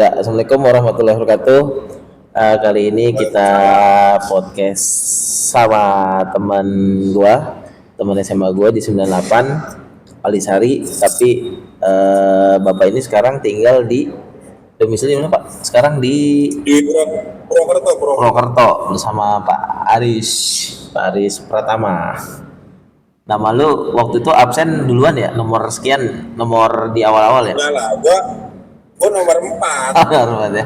Ya, Assalamualaikum warahmatullahi wabarakatuh. Kali ini kita podcast sama teman teman SMA gua di 98, Alisari. Tapi bapak ini sekarang tinggal di domisili mana Pak? Sekarang di Purwokerto bersama Pak Aris Pratama. Nama lu waktu itu absen duluan ya, nomor sekian, nomor di awal-awal ya? Enggak lah, gua nomor 4. Nomor ya.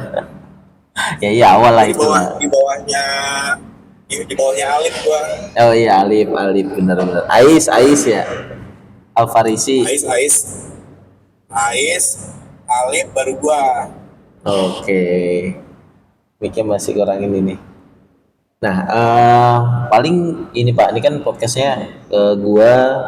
Ya iya awal lah Di itu bawah lah. di bawahnya Alif gua. Oh iya Alif benar. Ais ya. Alfarisi. Ais, Alif baru gua. Oke. Miknya masih kurang ini nih. Nah, paling ini Pak, ini kan podcastnya gua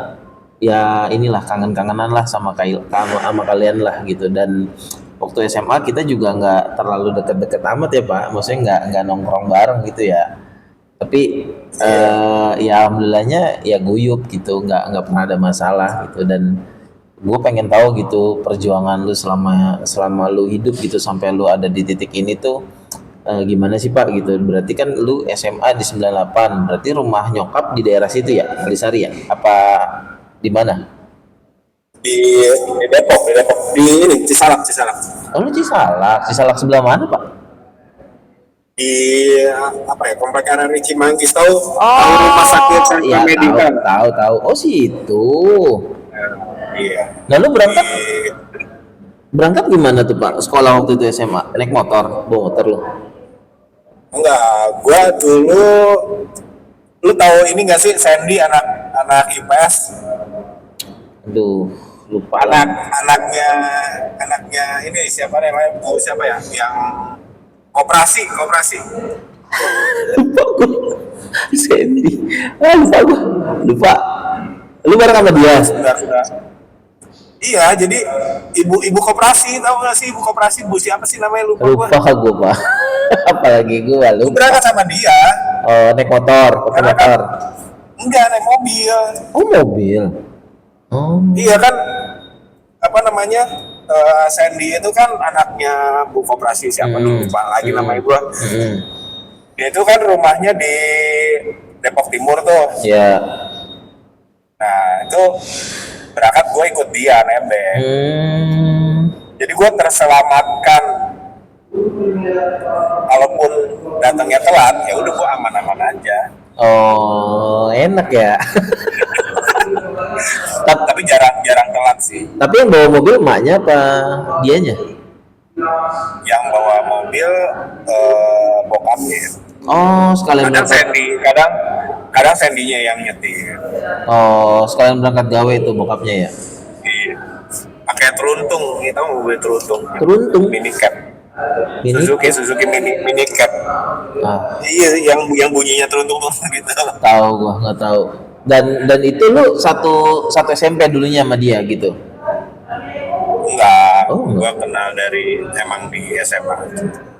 ya inilah kangen-kangenan lah sama kalian lah gitu. Dan waktu SMA kita juga nggak terlalu deket-deket amat ya Pak, maksudnya nggak nongkrong bareng gitu ya. Tapi ya alhamdulillahnya ya guyup gitu, nggak pernah ada masalah gitu. Dan gue pengen tahu gitu perjuangan lu selama lu hidup gitu sampai lu ada di titik ini tuh gimana sih Pak gitu. Berarti kan lu SMA di 98, berarti rumah nyokap di daerah situ ya, Alisari ya? Apa di mana? Di Depok, di ini Cisalak. Oh lu Cisalak sebelah mana Pak? Di komplek RRI Cimanggis, tahu rumah sakit Santa Iya, Medica. tahu. Oh situ. Iya. Nah lu berangkat gimana tuh Pak? Sekolah waktu itu SMA, naik motor, bawa motor lu? Enggak, gua dulu, lu tahu ini nggak sih, Sandy, anak IPS, Aduh, lupa lah. anaknya ini siapa namanya, tahu siapa ya, yang koperasi. Lupa gue. Sandy. Lupa. Lu bareng sama dia? Sudah. Iya, jadi ibu koperasi, tahu nggak sih ibu koperasi, bu siapa sih namanya, lupa Lupa gue Pak. Apalagi gue Gua lupa. berangkat sama dia. Oh, naik motor, pakai Karena motor. Enggak, naik mobil. Oh, mobil. Oh. Iya kan, Sandy itu kan anaknya bu koperasi, siapa tuh, lupa lagi namanya gua. Dia itu kan rumahnya di Depok Timur tuh. Ya. Nah itu berangkat gue ikut dia nebeng. Jadi gue terselamatkan. Kalaupun datangnya telat, ya udah gue aman-aman aja. Oh, enak ya. Tapi jarang telat sih. Tapi yang bawa mobil emaknya apa dianya? Yang bawa mobil bokapnya. Oh, sekalian Kadang berangkat. kadang Sandy-nya yang nyetir. Oh, sekalian berangkat gawe itu bokapnya ya. Iya. Pakai teruntung, kita mobil teruntung. Teruntung? Mini cab. Ini? Suzuki mini cab. Ah, Iya, yang bunyinya teruntung gitu. tahu gua nggak tahu. Dan itu lu satu SMP dulunya sama dia gitu. Enggak, Oh, enggak. gua kenal dari emang di SMA.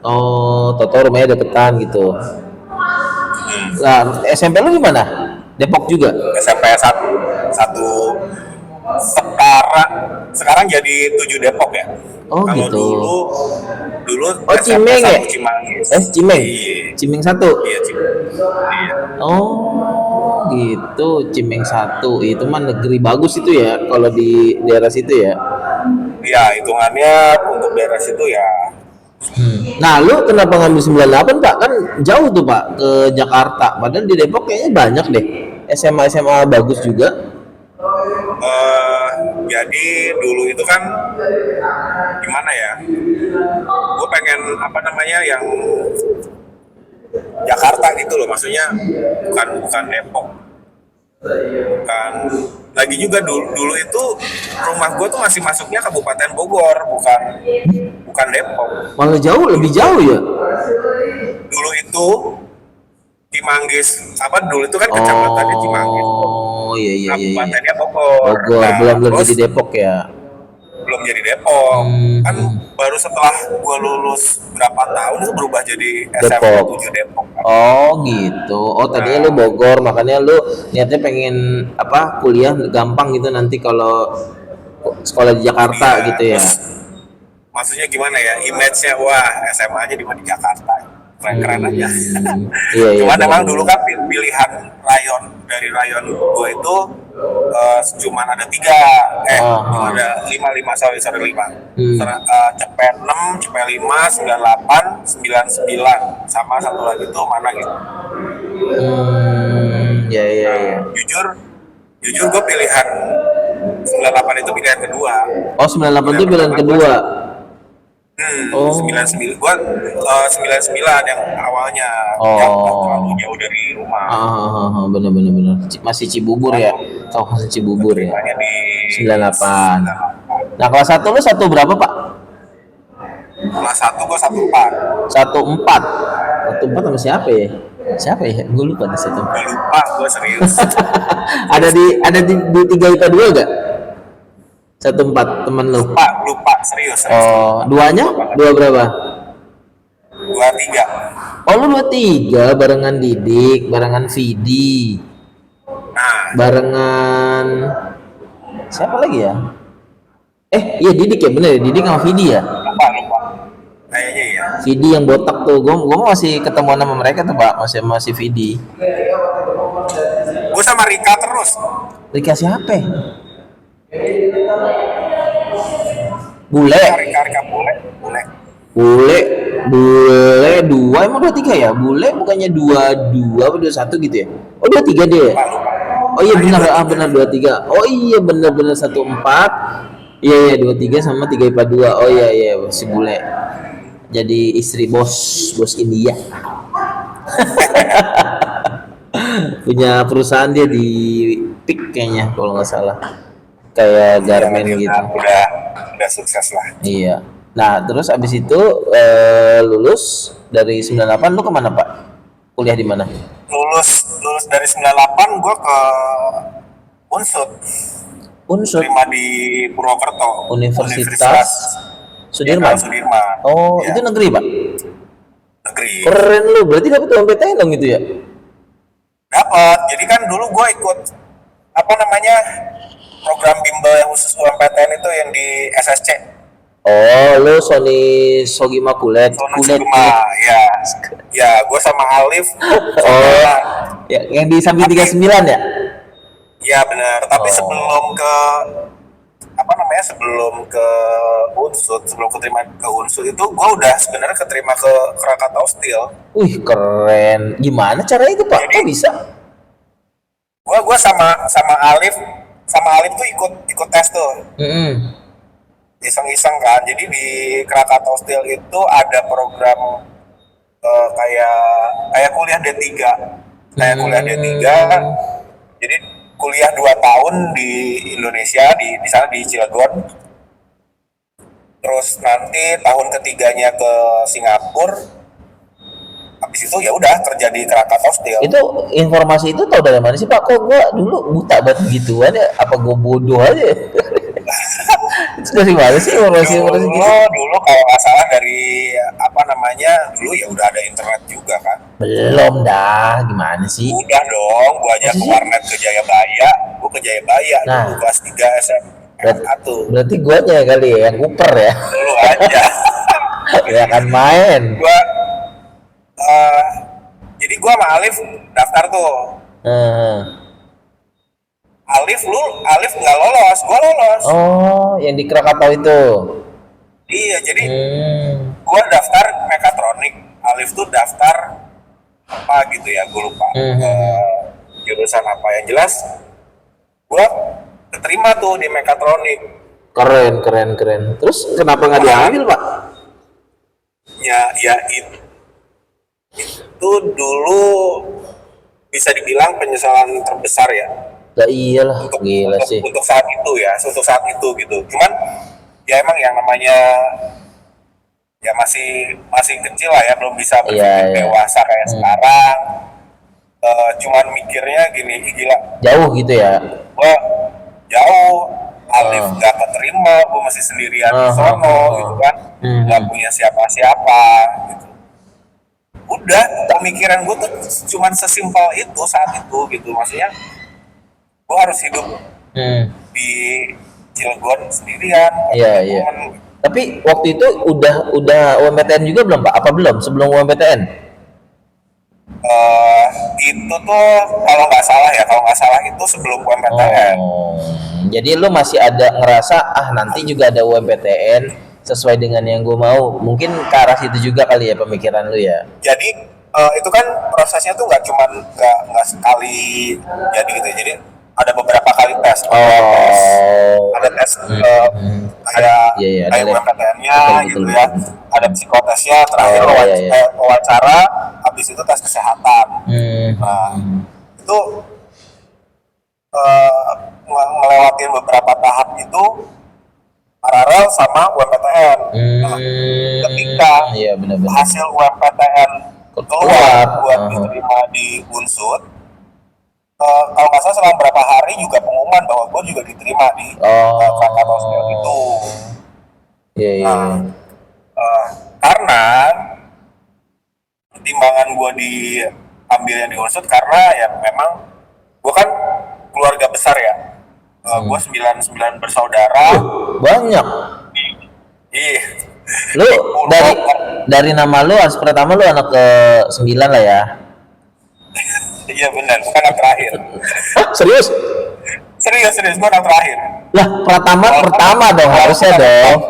Oh, Toto rumahnya deketan gitu. Nah, SMP lu gimana? Depok juga? SMP satu sekarang jadi 7 Depok ya. Oh, Kalau gitu. dulu Oh, SMP Cimeng ya? 1 Cimanggis. Cimeng? Iya. Cimeng 1? Iya, Cimeng. Iya. Oh, gitu. Cimeng 1. Itu mah negeri bagus itu ya, kalau di daerah situ ya. Iya, hitungannya untuk daerah situ ya. Nah, lu kenapa ngambil 98 Pak? Kan jauh tuh Pak ke Jakarta. Padahal di Depok kayaknya banyak deh. SMA bagus juga. Jadi dulu itu kan gimana ya? Gue pengen yang Jakarta gitu loh, maksudnya bukan Depok. Bukan lagi juga dulu itu rumah gue tuh masih masuknya Kabupaten Bogor, bukan Depok. Malah lebih jauh ya. Dulu itu Cimanggis, dulu itu kan kecamatannya Cimanggis. Oh, iya. Kabupatennya Bogor. Bogor Nah, belum terus jadi Depok ya. belum jadi Depok. Kan baru setelah gue lulus berapa tahun itu berubah jadi SMP Depok. 7 Depok. Oh gitu. Oh tadinya lu Bogor, makanya lu niatnya pengen kuliah gampang gitu nanti kalau sekolah di Jakarta Iya, gitu ya. terus maksudnya gimana ya, image-nya wah SMA aja di Jakarta keren-keren aja. Iya iya Cuman emang benar. dulu kan pilihan rayon dari rayon gue itu cuman ada 3, cuma Ah. ada 5 sorry sorry 5. Hmm. Cepet 6, cepet 5, 98, 99, sama satu lagi tuh mana gitu. Ya ya ya. Jujur jujur gue pilihan 98 itu pilihan kedua. Oh 98 itu Pilihan pilihan pertama gue kedua. Oh. 99, gua 99 yang awalnya, yang nggak terlalu Oh. jauh dari rumah. Bener bener bener. Masih Cibubur ya. Kawasan Cibubur ya. Keterimanya di 98. 98. Nah, kelas 1 lu satu berapa, Pak? Kelas 1 gua 14. 14. 14 sama siapa ya? Siapa ya? Gue lupa di satu. Gua lupa, gua serius. Ada di 3 IPA 2 enggak? 14 teman lu. lupa serius. Oh, duanya? Dua berapa? 23. Oh, lu 23 barengan Didik, barengan Vidi, Nah, barengan siapa lagi ya? Iya Didik ya, bener ya, Didik sama Vidi ya. lupa kayaknya ya. Vidi yang botak tuh, gue masih ketemu sama mereka tuh Pak, masih Vidi. Gua sama Rika terus. Rika siapa? Bule, Rika boleh. bule, bule 2, emang 23 ya? Bule bukannya 22 apa 21 gitu ya? Oh 23 deh. Lupa. Oh iya benar, benar 23. Oh iya benar 14. Iya iya 23 sama 3 IPA 2. Oh iya iya si bule. Jadi istri bos India. Punya perusahaan dia di PIK kayaknya kalau nggak salah. Kayak garmen Dia gitu. udah sukses lah. Iya. Nah, terus abis itu lulus dari 98 lu kemana, Pak? Kuliah di mana? Lulus dari 98 gue ke Unsud, Unsur. terima di Purwokerto, Universitas Jenderal Sudirman. Sudirman. Oh, Ya, itu negeri, Pak? negeri. Keren lu. Berarti dapat UMPTN dong itu ya? Dapat. Jadi kan dulu gue ikut apa namanya program bimbel yang khusus UMPTN itu yang di SSC. Oh, lu Sony Sogima Kulet. Sono Kulet. Sugma, ya. Ya, gue sama Alif. Oh, ya, yang di samping 39 ya? Ya benar. Tapi Oh. sebelum ke Unsud, sebelum keterima ke Unsud itu gue udah sebenarnya keterima ke Krakatau Steel. Wih, keren. Gimana caranya itu, Pak? Kok bisa? Gue sama Alif tuh ikut tes tuh, iseng-iseng kan. Jadi di Krakatau Steel itu ada program kayak kuliah D3. Kuliah D3. Jadi kuliah 2 tahun di Indonesia, di sana di Cilegon. Terus nanti tahun ketiganya ke Singapura. Habis itu ya udah kerja di Krakatau Steel. Itu informasi itu tahu dari mana sih, Pak? Kok gua dulu buta banget gituan ya? Apa gua bodoh aja? Itu dari mana sih informasi gitu? Dulu kalau nggak salah dari apa namanya, dulu ya udah ada internet juga kan. Belum dah, gimana sih? Udah dong, gua aja ke warnet ke Jayabaya, gua ke Jayabaya Nah. dulu kelas 3 SMA tuh. Berarti guanya kali ya yang kuper ya. Dulu aja. Ya kan main. Jadi gua sama Alif daftar tuh. Eh. Alif nggak lolos, gua lolos. Oh, yang di Krakatau itu. Iya, jadi Hmm. gua daftar mekatronik, Alif tuh daftar apa gitu ya, gue lupa jurusan apa. Yang jelas gua keterima tuh di mekatronik. Keren. Terus kenapa nggak diambil, Pak? Ya itu dulu bisa dibilang penyesalan terbesar ya Lah iyalah, gila sih. untuk saat itu gitu. Cuman ya emang yang namanya ya masih kecil lah ya, belum bisa berpikir Iya. dewasa kayak sekarang. Cuman mikirnya gini, gila, Jauh gitu ya. gua jauh, Alif gak keterima, gua masih sendirian di sono gitu kan, gak punya siapa-siapa gitu. Udah, pemikiran gua tuh cuman sesimpel itu saat itu gitu. Maksudnya gua harus hidup di Cilegon sendirian, Iya. Tapi waktu itu udah UMPTN juga belum Pak? Apa belum sebelum UMPTN? Itu tuh kalau nggak salah itu sebelum UMPTN. Oh, jadi lu masih ada ngerasa nanti juga ada UMPTN sesuai dengan yang gue mau. Mungkin ke arah situ juga kali ya pemikiran lu ya. Jadi itu kan prosesnya tuh nggak sekali jadi gitu ya. Jadi ada beberapa kali tes. Ada tes kayak Iya, iya, ada kayak les. UMPTN-nya Betul, gitu betul, ya. betul. Ada psikotesnya, terakhir Oh, iya, iya. wawancara, habis itu tes kesehatan. Hmm. Nah, itu eh, ngelewatin beberapa tahap itu paralel sama UMPTN. Nah, ketika Iya benar-benar. hasil UMPTN Keluar. keluar buat diterima di Unsud, kalau nggak salah selang berapa hari juga pengumuman bahwa gue juga diterima di Krakatau Steel itu. Iya, iya. Nah, karena pertimbangan gue diambil yang di Unsud karena ya memang gue kan keluarga besar ya. Gue 9 bersaudara. Banyak. Ih, Lu dari nama lu pertama lu anak ke 9 lah ya. iya benar, bukan yang terakhir. Serius? Serius, gue yang terakhir. Lah, pertama dong harusnya dong.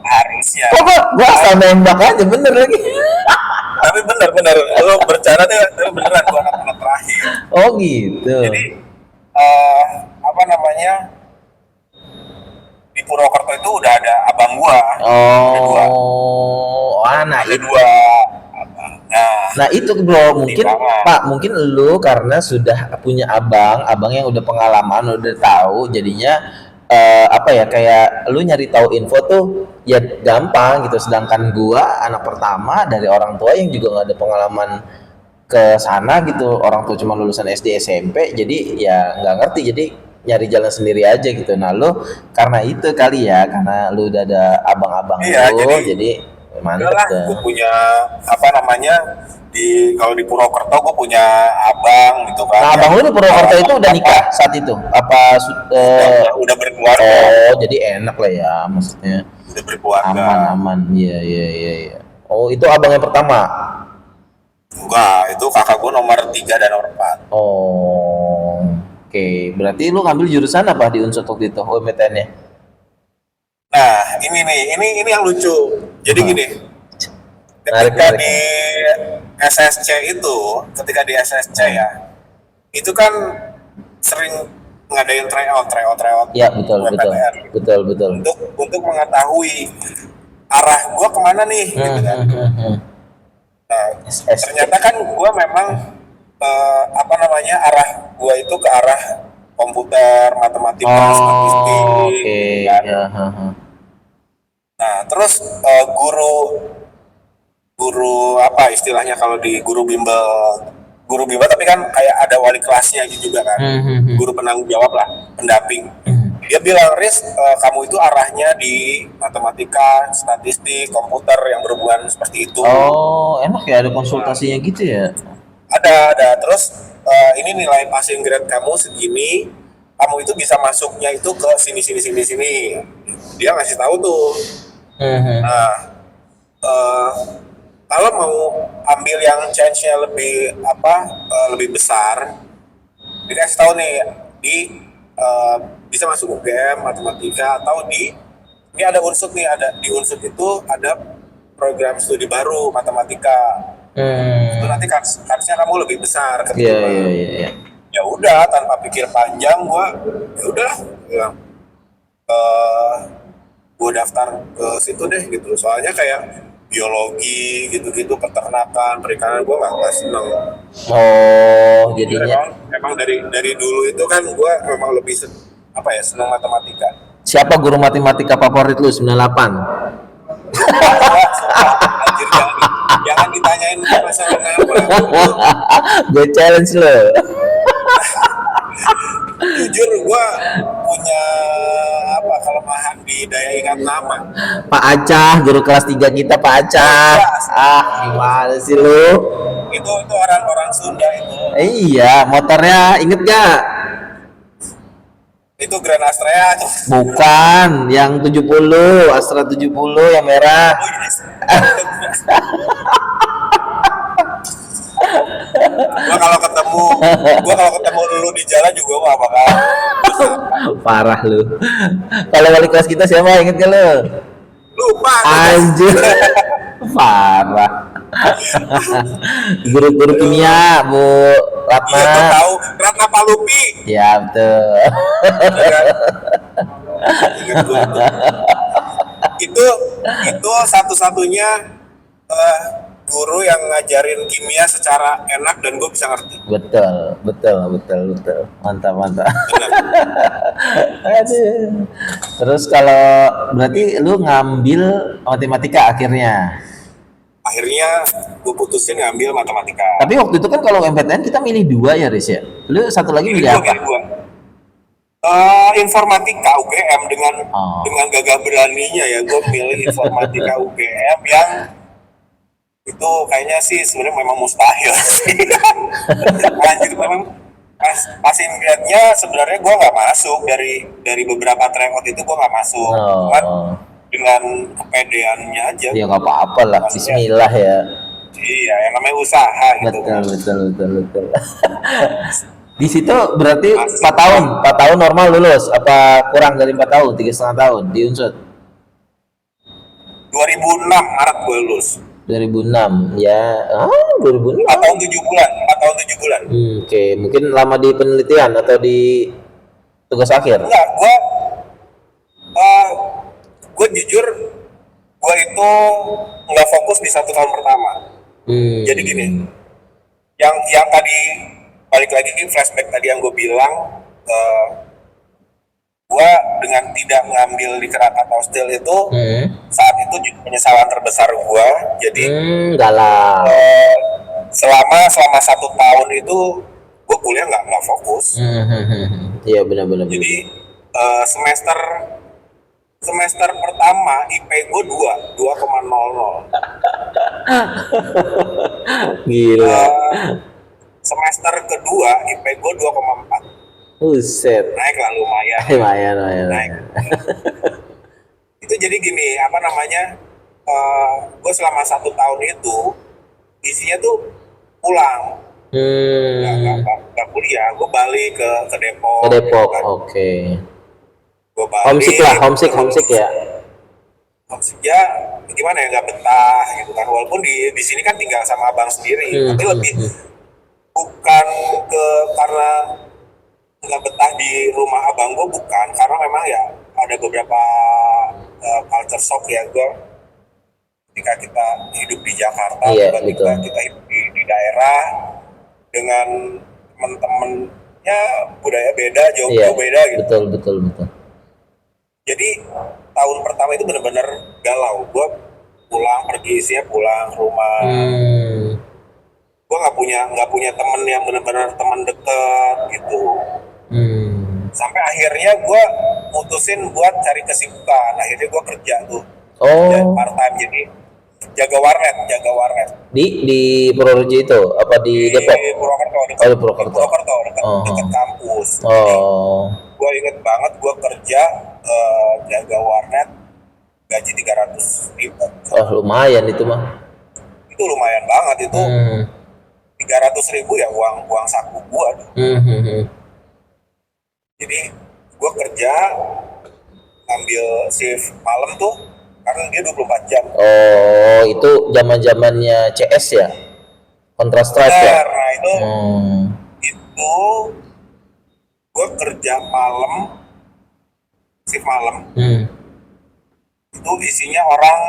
Harusnya. Kok gua asal nembak aja bener lagi. Tapi benar, lo bercanda tuh beneran gue anak terakhir. Oh gitu. Jadi apa namanya, di Purwokerto itu udah ada abang gua. Nah Ada itu. dua abang. Nah itu bro, mungkin Pertimbangan. Pak, mungkin lu karena sudah punya abang yang udah pengalaman, udah tahu, jadinya apa ya, kayak lu nyari tahu info tuh ya gampang gitu. Sedangkan gua anak pertama dari orang tua yang juga nggak ada pengalaman ke sana gitu, orang tua cuma lulusan SD SMP, jadi ya nggak ngerti, jadi nyari jalan sendiri aja gitu. Nah lu karena itu kali ya, karena lu udah ada abang-abang Iya, lu, jadi jadi mantep udahlah, deh. gue punya apa namanya, kalau di Purwokerto gue punya abang gitu kan. Nah abang lu di Purwokerto itu udah nikah saat itu? Apa Udah berkeluarga. jadi enak lah ya, maksudnya Udah berkeluarga. aman. Iya. Oh itu abang yang pertama. Enggak, itu kakak gue nomor 3 dan nomor 4. Oh, oke. Berarti lu ngambil jurusan apa di Unsur waktu itu UMPTN-nya? Nah, ini yang lucu. Jadi gini, Menarik. ketika di SSC ya, itu kan sering ngadain tryout. Ya betul. Untuk mengetahui arah gua kemana nih, gitu kan. Nah, ternyata kan gua memang apa namanya, arah gua itu ke arah komputer, matematika, statistik, Oke. kan. Ya, Nah, terus guru apa istilahnya, kalau di guru bimbel tapi kan kayak ada wali kelasnya gitu juga kan. Guru penanggung jawab lah, pendamping. Dia bilang, Riz, kamu itu arahnya di matematika, statistik, komputer yang berhubungan seperti itu. Oh, enak ya ada konsultasinya gitu ya. Ada. Terus ini nilai passing grade kamu segini, kamu itu bisa masuknya itu ke sini. Dia ngasih tahu tuh. Nah, kalau mau ambil yang chance-nya lebih besar, dikasih tahu nih bisa masuk UGM matematika, atau ini ada Unsud nih, di Unsud itu ada program studi baru matematika. Itu nanti kansnya kamu lebih besar keterima. Iya. Ya udah, tanpa pikir panjang ya udah bilang, gue daftar ke situ deh gitu. Soalnya kayak biologi gitu-gitu, peternakan, perikanan, gue nggak seneng. Oh, jadinya Emang dari dulu itu kan gue memang lebih seneng matematika. siapa guru matematika favorit lu 98? Anjir, jangan ditanyain masalah apa. Gue challenge lo. Jujur gue punya kelemahan di daya ingat nama. Pak Acah, guru kelas 3 kita Pak Acah. Gimana sih lu? Itu orang-orang Sunda itu. Iya, motornya inget gak? Itu Grand Astrea. Bukan, yang 70, Astra 70 yang merah. Oh, yes. gua kalau ketemu dulu di jalan juga gua gak bakal Parah lu. Kalau wali kelas kita siapa, inget gak lu? lupa. Anjir. Parah. Guru-guru kimia, Bu Iya, gua Ratna. tahu Ratna Palupi. Ya betul. Ya kan? Ingat gua itu satu-satunya eh, guru yang ngajarin kimia secara enak dan gue bisa ngerti. Betul, betul, betul, betul. Mantap, mantap. Benar. Aduh. Terus kalau berarti lu ngambil matematika akhirnya. Akhirnya gue putusin ngambil matematika. Tapi waktu itu kan kalau MPTN kita milih dua ya, Riz ya. Lu satu lagi milih apa? Milih gua. Informatika UGM Oh. dengan gagah beraninya ya gue milih informatika UGM yang itu kayaknya sih sebenarnya memang mustahil. Anjir, memang pas grade-nya sebenarnya gue nggak masuk dari beberapa tryout itu gue nggak masuk. Cuman Oh. dengan kepedeannya aja. Ya nggak apa-apa lah. Maksudnya, Bismillah ya. iya, yang namanya usaha gitu. Betul, betul, betul, betul. Di situ berarti Asik. 4 tahun normal lulus. Apa kurang dari 4 tahun, 3,5 tahun di Unsud? 2006 Maret gue lulus. 2006 ya. 2006. 4 tahun 7 bulan. 4 tahun 7 bulan. Oke, mungkin lama di penelitian atau di tugas akhir. Enggak, gue jujur gue itu nggak fokus di 1 tahun pertama. Jadi gini, yang tadi balik lagi flashback tadi yang gue bilang, gue dengan tidak ngambil di Krakatau Steel itu saat itu penyesalan terbesar gue. Jadi Enggak lah. selama 1 tahun itu gue kuliah nggak fokus. Iya benar-benar. Jadi semester pertama IP gue 2,00. Gila. Semester kedua IP gue 2,4. Buset. Naik lah lumayan. Lumayan, lumayan. Naik. Itu jadi gini, apa namanya? Gue selama 1 tahun itu isinya tuh pulang. Nggak kuliah. Gue balik ke Depok. Ke Depok, kan. oke. Gue balik. Homesick lah, homesick ya. Homesick ya, gimana ya, nggak betah gitu kan. Walaupun di sini kan tinggal sama abang sendiri, tapi lebih bukan karena nggak betah di rumah abang gue, bukan, karena memang ya ada beberapa culture shock ya gue ketika kita hidup di Jakarta, Iya, tiba-tiba betul. kita hidup di daerah dengan teman-temannya budaya beda, jauh Iya, beda gitu. betul. Jadi tahun pertama itu benar-benar galau. Gue pulang pergi sih, pulang ke rumah. Gue nggak punya temen yang benar-benar teman dekat gitu. Sampai akhirnya gue mutusin buat cari kesibukan. Akhirnya gue kerja tuh, kerja Oh, part time, jadi jaga warnet. di Purworejo itu apa di Depok? Di Purwokerto, Oh, di Purwokerto. dekat kampus. Oh, Gue inget banget gue kerja jaga warnet, gaji 300.000. oh lumayan itu mah. Itu lumayan banget itu. 300.000 ya uang saku gue. Jadi gue kerja ngambil shift malam tuh karena dia 24 jam. Oh, itu zaman-zamannya CS ya? Counter Strike ya? Nah itu gue kerja malam, shift malam. Itu isinya orang,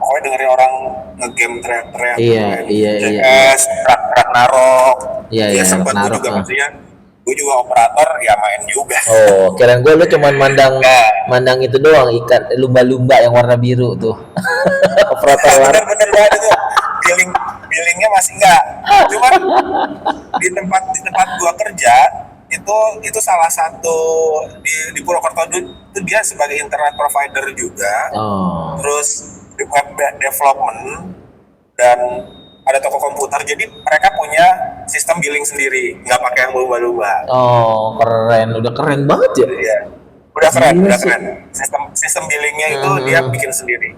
pokoknya dengerin orang ngegame teriak-teriak. Iya. CS, Ragnarok. Iya, Ya sempat gue Ragnarok, juga, ah. maksudnya gue juga operator ya main juga. Oh, kirain gue lu cuman mandang itu doang, ikan lumba-lumba yang warna biru tuh. Operator warna. Bener banget itu. Billingnya masih enggak. Cuman di tempat gua kerja itu salah satu di Purwokerto itu dia sebagai internet provider juga. Oh. Terus di web development dan ada toko komputer, jadi mereka punya sistem billing sendiri, nggak pakai yang lumba-lumba. Oh, keren, udah keren banget ya. Iya. Udah keren, Gila udah sih. keren. Sistem billingnya itu dia Hmm. bikin sendiri.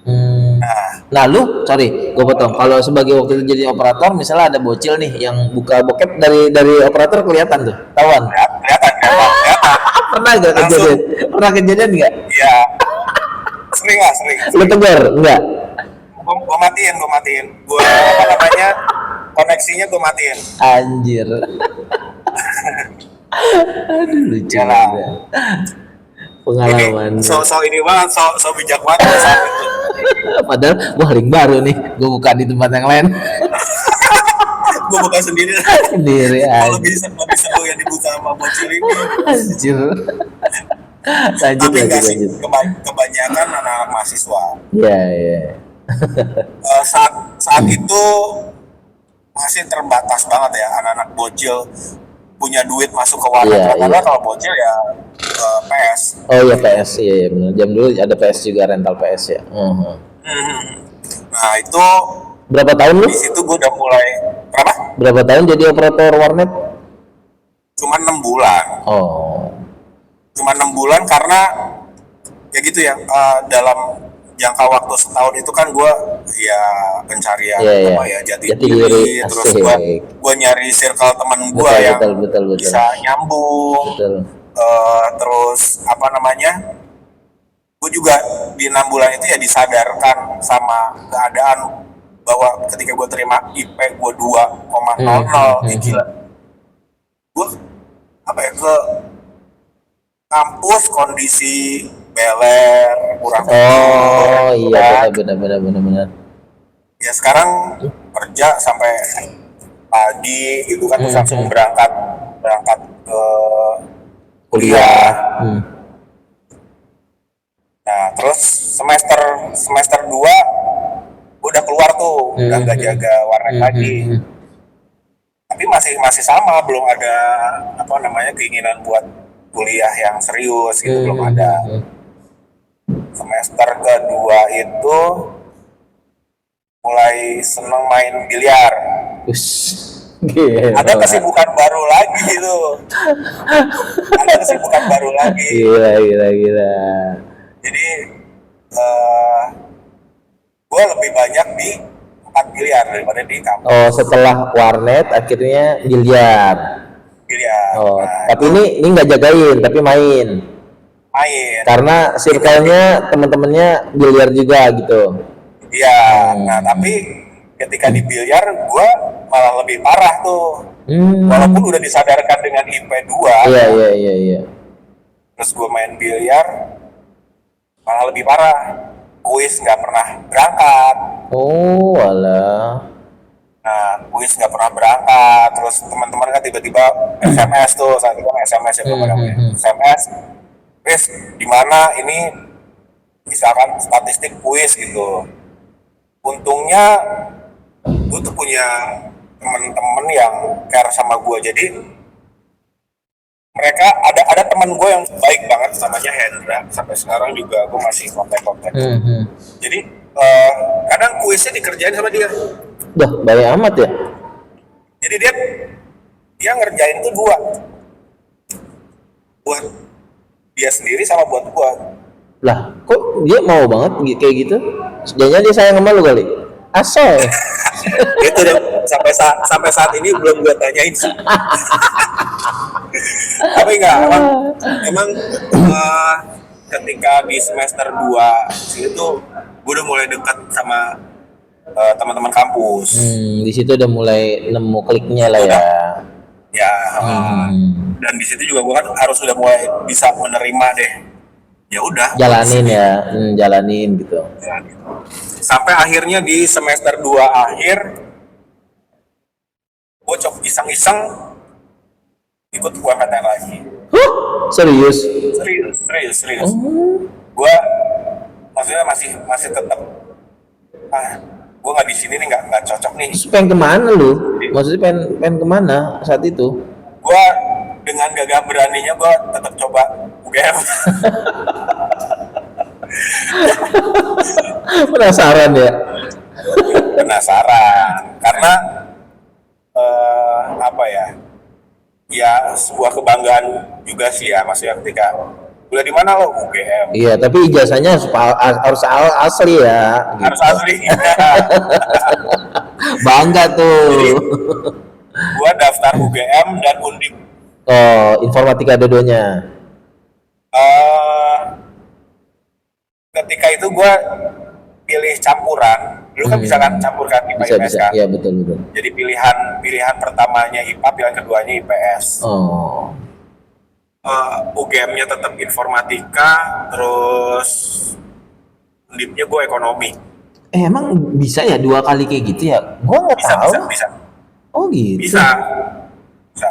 Hmm. Nah, Nah lu, sorry, gue potong. Kalau sebagai waktu itu jadi operator, misalnya ada bocil nih yang buka bokep dari operator kelihatan tuh, tawan. kelihatan. Pernah gak Langsung, kejadian? Pernah kejadian nggak? ya sering lah, sering, Lu sering. tegur nggak? Gue matiin. Gue apa namanya koneksinya gue matiin. Anjir. Aduh lucu Iyalah. banget. Ini Pengalaman. so ini banget, so bijak banget pada saat itu. Padahal gua link baru nih, gua buka di tempat yang lain. Gue buka sendiri. Sendiri Kalau aja. bisa lebih seru yang dibuka sama bocil ini. Anjir. Lanjut Tapi enggak sih, lanjut. kebanyakan anak-anak mahasiswa. Iya iya. Saat itu masih terbatas banget ya anak-anak bocil punya duit masuk ke warnet. Iya Karena iya. kalau bocil ya PS. Oh iya PS iya iya benar. Jam dulu ada PS juga rental PS ya. Nah itu Berapa tahun lu? di situ gue udah mulai berapa? Berapa tahun jadi operator warnet? Cuma 6 bulan. Oh. Cuma 6 bulan karena ya gitu ya, dalam jangka waktu setahun itu kan gue ya pencarian Iya iya. apa ya jati Jati diri, diri. terus Asik. gue nyari circle temen gue Betul yang betul betul betul. bisa nyambung. Betul. Terus apa namanya, gue juga di 6 bulan itu ya disadarkan sama keadaan bahwa ketika gue terima IP gue 2,00 ya gila, gue apa ya, ke kampus kondisi beler kurang Oh tidur, iya kan. benar. Ya sekarang kerja sampai pagi itu kan, terus langsung berangkat ke kuliah. Nah terus semester 2 udah keluar tuh, udah nggak jaga warnet lagi. Tapi masih sama, belum ada apa namanya keinginan buat kuliah yang serius gitu, belum ada. Semester kedua itu mulai seneng main biliar. Gila. Ada kesibukan baru lagi itu. Ada kesibukan baru lagi. Gila. Jadi gue lebih banyak di tempat biliar daripada di kampus Oh, setelah warnet akhirnya biliar. biliar. Oh, Nah, tapi ini nggak jagain, tapi main. main. Karena circle-nya teman-temannya biliar juga gitu. Iya. Nah tapi ketika di biliar gue malah lebih parah tuh. Walaupun udah disadarkan dengan IP 2. Iya. Terus gue main biliar malah lebih parah. Kuis nggak pernah berangkat. Oh, alah. Nah, kuis nggak pernah berangkat. Terus teman-teman kan tiba-tiba SMS tuh, saat itu kan SMS ya, belum ada SMS. Kuis di mana ini, misalkan statistik kuis gitu. Untungnya gue tuh punya teman-teman yang care sama gue, jadi mereka ada teman gue yang baik banget, namanya Hendra, sampai sekarang juga gue masih kontak-kontak. Jadi kadang kuisnya dikerjain sama dia. Dah, baik amat ya. Jadi dia ngerjain tuh 2 buat dia sendiri sama buat gue. Lah, kok dia mau banget kayak gitu? Jangan dia sayang sama lu kali. Asal. Itu deh, sampai saat ini belum gue tanyain sih. Tapi enggak, emang ketika di semester 2 itu gue udah mulai dekat sama teman-teman kampus. Di situ udah mulai nemu kliknya lah ya. Ya, dan di situ juga gue kan harus udah mulai bisa menerima deh. Ya udah. Jalanin ya, jalanin gitu. Sampai akhirnya di semester 2 akhir, gue coba iseng-iseng ikut UMPTN lagi. Serius? Serius. Gue maksudnya masih tetap, gue nggak di sini nih, nggak cocok nih. Terus pengen kemana lu? Maksudnya pengen kemana saat itu? Gue dengan gagah beraninya gue tetap coba UGM. Penasaran ya? Penasaran karena apa ya sebuah kebanggaan juga sih ya, maksudnya ketika Kuliah di mana lo? UGM. Iya, tapi ijazahnya harus asli ya. Harus Gitu. asli. Bangga Jadi tuh. gua daftar UGM dan Undip. Oh, informatika dua-duanya. Eh, Ketika itu gua pilih campuran. Dulu kan bisa kan campur kan IPA Bisa IPS bisa. kan. Iya, betul betul. Jadi pilihan pertamanya IPA, pilihan keduanya IPS. Oh. UGM-nya tetap informatika, terus Undipnya gue ekonomi. Emang bisa ya dua kali kayak gitu ya? Gua nggak Bisa, tahu. bisa. Oh gitu. Bisa. Bisa.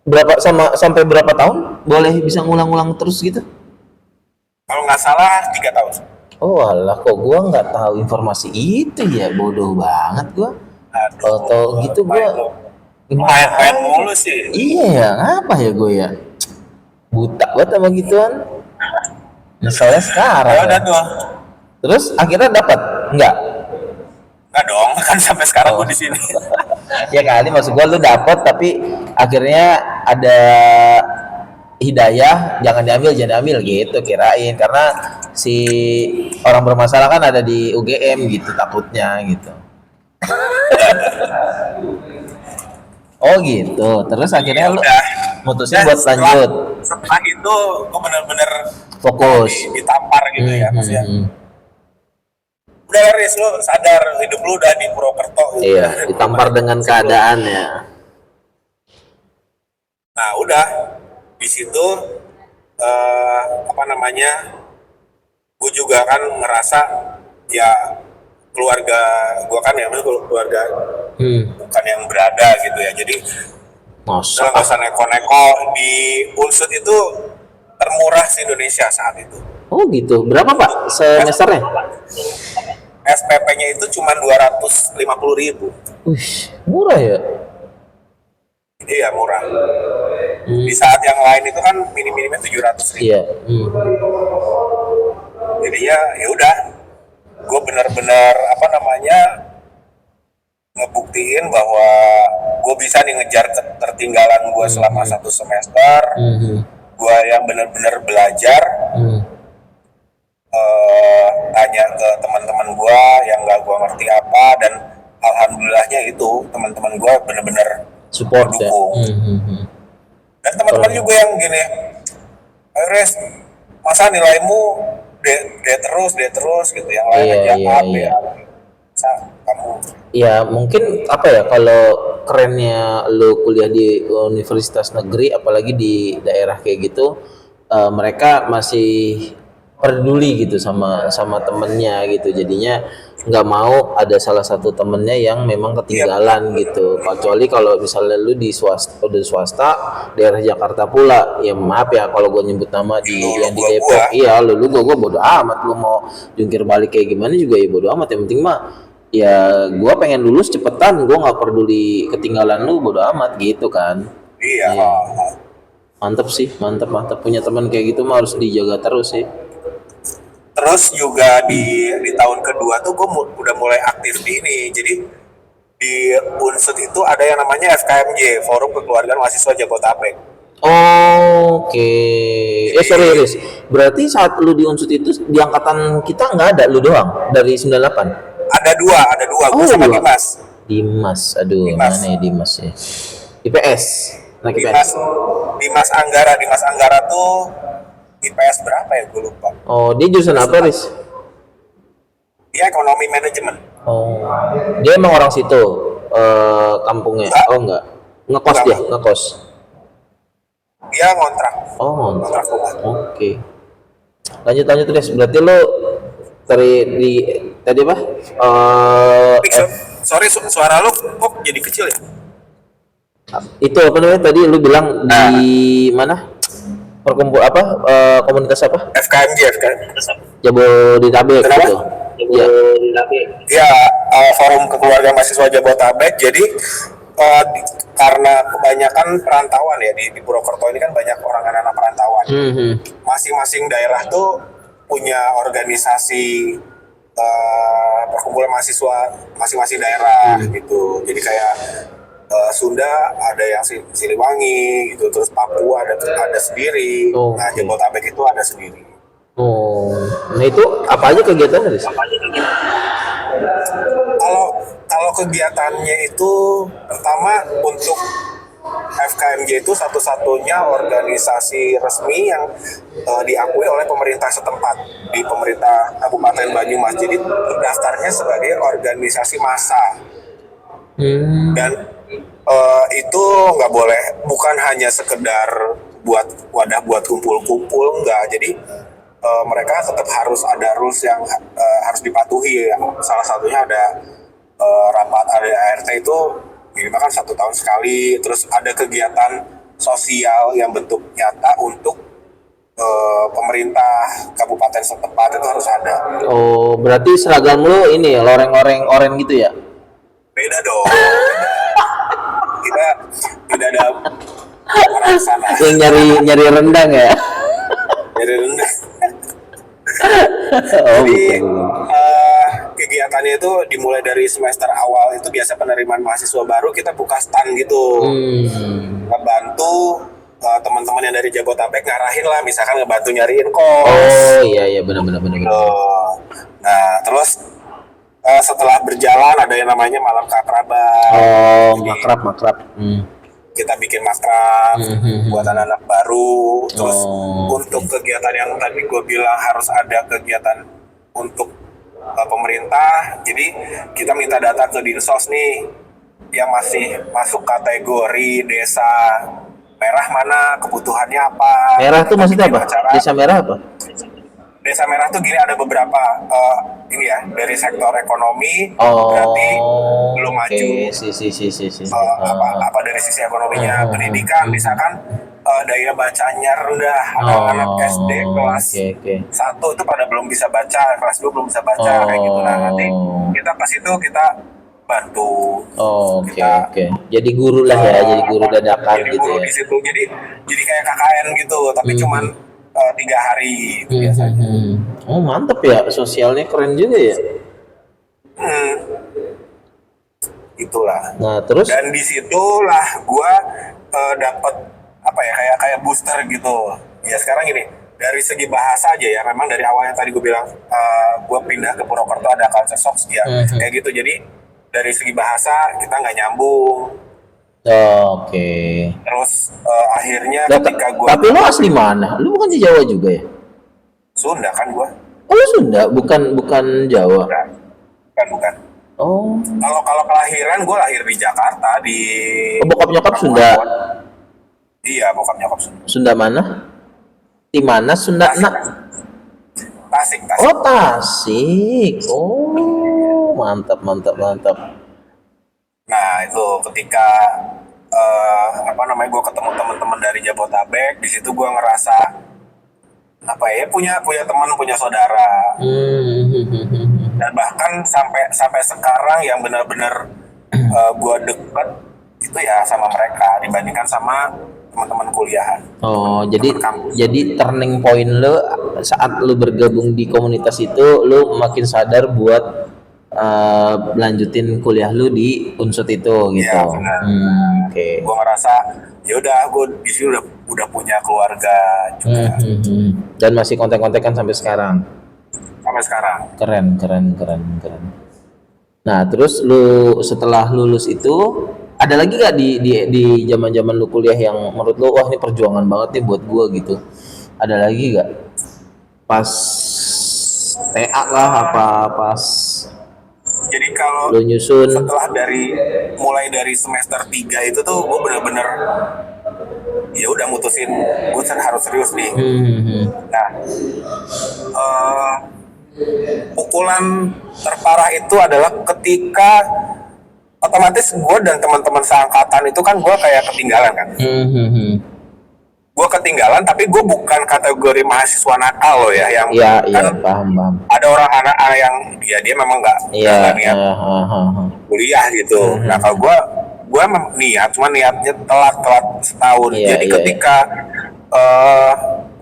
Berapa sampai berapa tahun? Boleh bisa ngulang-ngulang terus gitu? Kalau nggak salah 3 tahun. Oh alah, kok gua nggak tahu informasi itu ya, bodoh banget gua. Aduh, Atau gitu main gua main mulu sih. Iya ya, ngapa ya gue ya? Buta banget sama gituan. Misalnya sekarang. Ya udah Ya. tuh. Terus akhirnya dapat? Enggak. Nggak dong, kan sampai sekarang Oh. gue di sini. Ya kali maksud gua lu dapat tapi akhirnya ada hidayah jangan diambil gitu kirain karena si orang bermasalah kan ada di UGM gitu takutnya gitu. Oh gitu. Terus akhirnya lu Udah. mutusin Dan buat lanjut setelah itu gue bener-bener fokus. ditampar gitu ya maksudnya. Udah Riz, lu sadar hidup lu udah di Purwokerto. gitu. Iya, ditampar dengan keadaan ya. Nah udah di situ apa namanya, gue juga kan ngerasa ya keluarga gue kan ya, maksudnya keluarga bukan yang berada gitu ya, jadi Masa udah nggak usah neko-neko. Di Unsud itu termurah se Indonesia saat itu. Oh gitu. Berapa Pak semesternya? SPP-nya itu cuma 250.000. Wih, murah ya. Iya murah. Di saat yang lain itu kan minim-minimnya 700.000. Iya. Jadinya ya udah, gue bener-bener apa namanya ngebuktiin bahwa gue bisa nih ngejar ketertinggalan gue selama 1 semester. Gue yang bener-bener belajar, tanya ke teman-teman gue yang gak gue ngerti apa, dan alhamdulillahnya itu teman-teman gue bener-bener Support ya. mendukung. Dan teman-teman juga yang gini, Res, masa nilaimu D terus gitu, yang lain Iya, aja iya, A, B, iya. masa kamu. Ya mungkin apa ya kalau kerennya lu kuliah di universitas negeri apalagi di daerah kayak gitu mereka masih peduli gitu sama temennya gitu jadinya nggak mau ada salah satu temennya yang memang ketinggalan gitu kecuali kalau misalnya lu di swasta daerah Jakarta pula ya maaf ya kalau gue nyebut nama di yang di Depok iya lu gue bodo amat lu mau jungkir balik kayak gimana juga ya bodo amat yang penting mah ya gue pengen lulus cepetan gue nggak peduli ketinggalan lu bodo amat gitu kan. Iya. Mantep sih mantep punya teman kayak gitu mah harus dijaga terus sih. Terus juga di tahun kedua tuh gue udah mulai aktif di ini, jadi di Unsud itu ada yang namanya FKMJ, Forum Kekeluargaan Mahasiswa Jabodetabek. Oke. Sorry Riz, berarti saat lu di Unsud itu di angkatan kita nggak ada lu doang dari 98? Ada dua, gue sama dua. Dimas. Aduh, Dimas. mana ya Dimas ya? IPS, anak IPS. Dimas Anggara tuh IPS berapa ya, gue lupa. Oh, dia jurusan apa Riz? Dia ekonomi manajemen. Oh, dia emang orang situ, kampungnya? Enggak. Oh enggak, ngekos dia, ngekos. Dia ngontrak. Oh ngontrak. rumah. Oke. Lanjut Riz, berarti lo tadi apa? Sorry, suara lu kok jadi kecil ya? Itu apa namanya tadi lu bilang di mana? Komunitas apa? FKMJ. Jabodetabek gitu. Iya. Ya, Forum Kekeluargaan Mahasiswa Jabodetabek. Jadi karena kebanyakan perantauan ya di Purwokerto ini kan banyak orang anak perantauan. Masing-masing daerah tuh punya organisasi perkumpulan mahasiswa masing-masing daerah gitu. Jadi kayak Sunda ada yang Siliwangi gitu, terus Papua ada sendiri. Oh, Nah, oke. Jabodetabek itu ada sendiri. Oh, nah itu apa aja kegiatannya, Riz? Kalau kalau kegiatannya itu pertama untuk FKMJ itu satu-satunya organisasi resmi yang diakui oleh pemerintah setempat di pemerintah Kabupaten Banyumas. Jadi terdaftarnya sebagai organisasi massa dan itu nggak boleh, bukan hanya sekedar buat wadah buat kumpul-kumpul, nggak. Jadi mereka tetap harus ada rules yang harus dipatuhi. Salah satunya ada rapat ART itu minimal kan 1 tahun sekali. Terus ada kegiatan sosial yang bentuk nyata untuk pemerintah kabupaten setempat itu harus ada. Oh, berarti seragam lu ini ya, loreng-loreng oren gitu ya? Beda dong. Kita tidak ada arah sana. Yang nyari rendang ya? Jadi rendah. Oh, Jadi bukan. kegiatannya itu dimulai dari semester awal itu biasa penerimaan mahasiswa baru, kita buka stand gitu, ngebantu teman-teman yang dari Jabodetabek ngarahin lah, misalkan ngebantu nyariin kos. Oh, iya benar. Nah terus setelah berjalan ada yang namanya malam keakraban. Oh, Jadi makrab. kita bikin makrab buat anak-anak baru. Terus Oh, untuk kegiatan yang tadi gue bilang harus ada kegiatan untuk pemerintah, jadi kita minta data ke Dinsos nih yang masih masuk kategori desa merah mana, kebutuhannya apa. merah tuh Kita maksudnya bikin apa? acara. Desa merah apa? Desa merah tuh gini, ada beberapa ini ya dari sektor ekonomi, Oh, berarti belum oke. maju. Si. Apa dari sisi ekonominya, pendidikan misalkan daya bacanya rendah, anak-anak SD kelas Oke. 1 itu pada belum bisa baca, kelas 2 belum bisa baca, kayak gitu. Nah nanti kita ke situ, kita bantu. Oh, oke. Kita Jadi guru lah ya, jadi guru dadakan jadi gitu guru ya. di situ, jadi kayak KKN gitu, tapi cuman 3 hari itu biasanya. Oh, mantep ya, sosialnya keren juga ya. Itulah. Nah, terus Dan disitulah gua dapat apa ya, kayak booster gitu. Ya sekarang gini, dari segi bahasa aja ya, memang dari awalnya tadi gue bilang gue pindah ke Purwokerto ada culture shock ya, kayak gitu. Jadi dari segi bahasa kita nggak nyambung. oke. Terus akhirnya Lah, ketika gue tapi lu asli mana? Lu bukan di Jawa juga ya? Sunda kan gue, Oh, lu Sunda, bukan Jawa. bukan. Oh, Kalau kelahiran gue lahir di Jakarta di bokap nyokap Sunda. Iya, bokap nyokap Sunda. Sunda mana? Di mana Sunda? Tasik. Oh, Tasik. Oh, mantap. Nah itu ketika gue ketemu teman-teman dari Jabodetabek, di situ gue ngerasa apa ya, punya teman, punya saudara. Dan bahkan sampai sekarang yang benar-benar gue deket itu ya sama mereka dibandingkan sama teman-teman kuliahan. Oh, Teman kampus. jadi turning point lu saat lu bergabung di komunitas itu, lu makin sadar buat lanjutin kuliah lu di Unsut itu gitu. Iya, benar. Oke. Gue ngerasa ya udah, gue di sini udah punya keluarga juga Dan masih kontak-kontakan sampai sekarang. sampai sekarang. Keren. Nah, terus lu setelah lulus itu ada lagi gak di zaman-zaman lu kuliah yang menurut lu wah ini perjuangan banget nih buat gua gitu? Ada lagi gak? Pas TA lah apa pas Jadi kalau lu nyusun? setelah mulai dari semester 3 itu tuh gue bener-bener ya udah mutusin gue harus serius nih. Nah pukulan terparah itu adalah ketika otomatis gue dan teman-teman seangkatan itu kan gue kayak ketinggalan kan. Gue ketinggalan, tapi gue bukan kategori mahasiswa nakal loh ya, yang Iya, paham. ada orang anak-anak yang dia memang nggak niat kuliah gitu. Nah kalau gue niat, cuma niatnya telat setahun. Iya, Jadi iya, ketika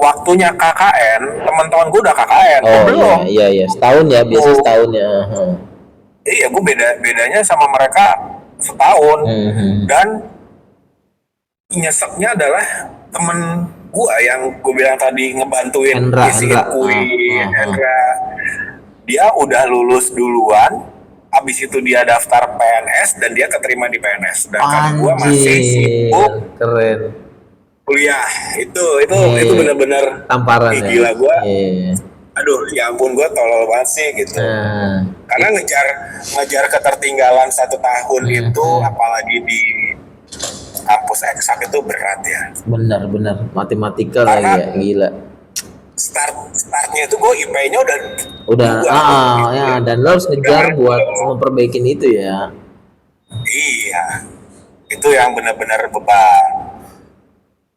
waktunya KKN, teman-teman gue udah KKN, gue Oh belum. iya, setahun ya, biasa setahun ya. Iya, gue bedanya sama mereka setahun. Mhm. Dan nyeseknya adalah temen gua yang gue bilang tadi ngebantuin ngisiin Hendra. kuis, Hendra. Dia udah lulus duluan, habis itu dia daftar PNS dan dia keterima di PNS. Sedangkan gua masih Anjir, sibuk keren. kuliah. Itu Nih, bener-bener tamparan ya. gila gua. Iya. Aduh, ya ampun, gua tolol banget sih gitu. Nah, Karena ngejar ketertinggalan 1 tahun itu, apalagi di kampus eksak itu berat ya. benar matematika lagi Karena ya, gila. startnya itu gue IP-nya udah Udah, dua gitu. ya, dan lo harus ngejar buat memperbaikin itu ya. Iya, itu yang benar-benar beban.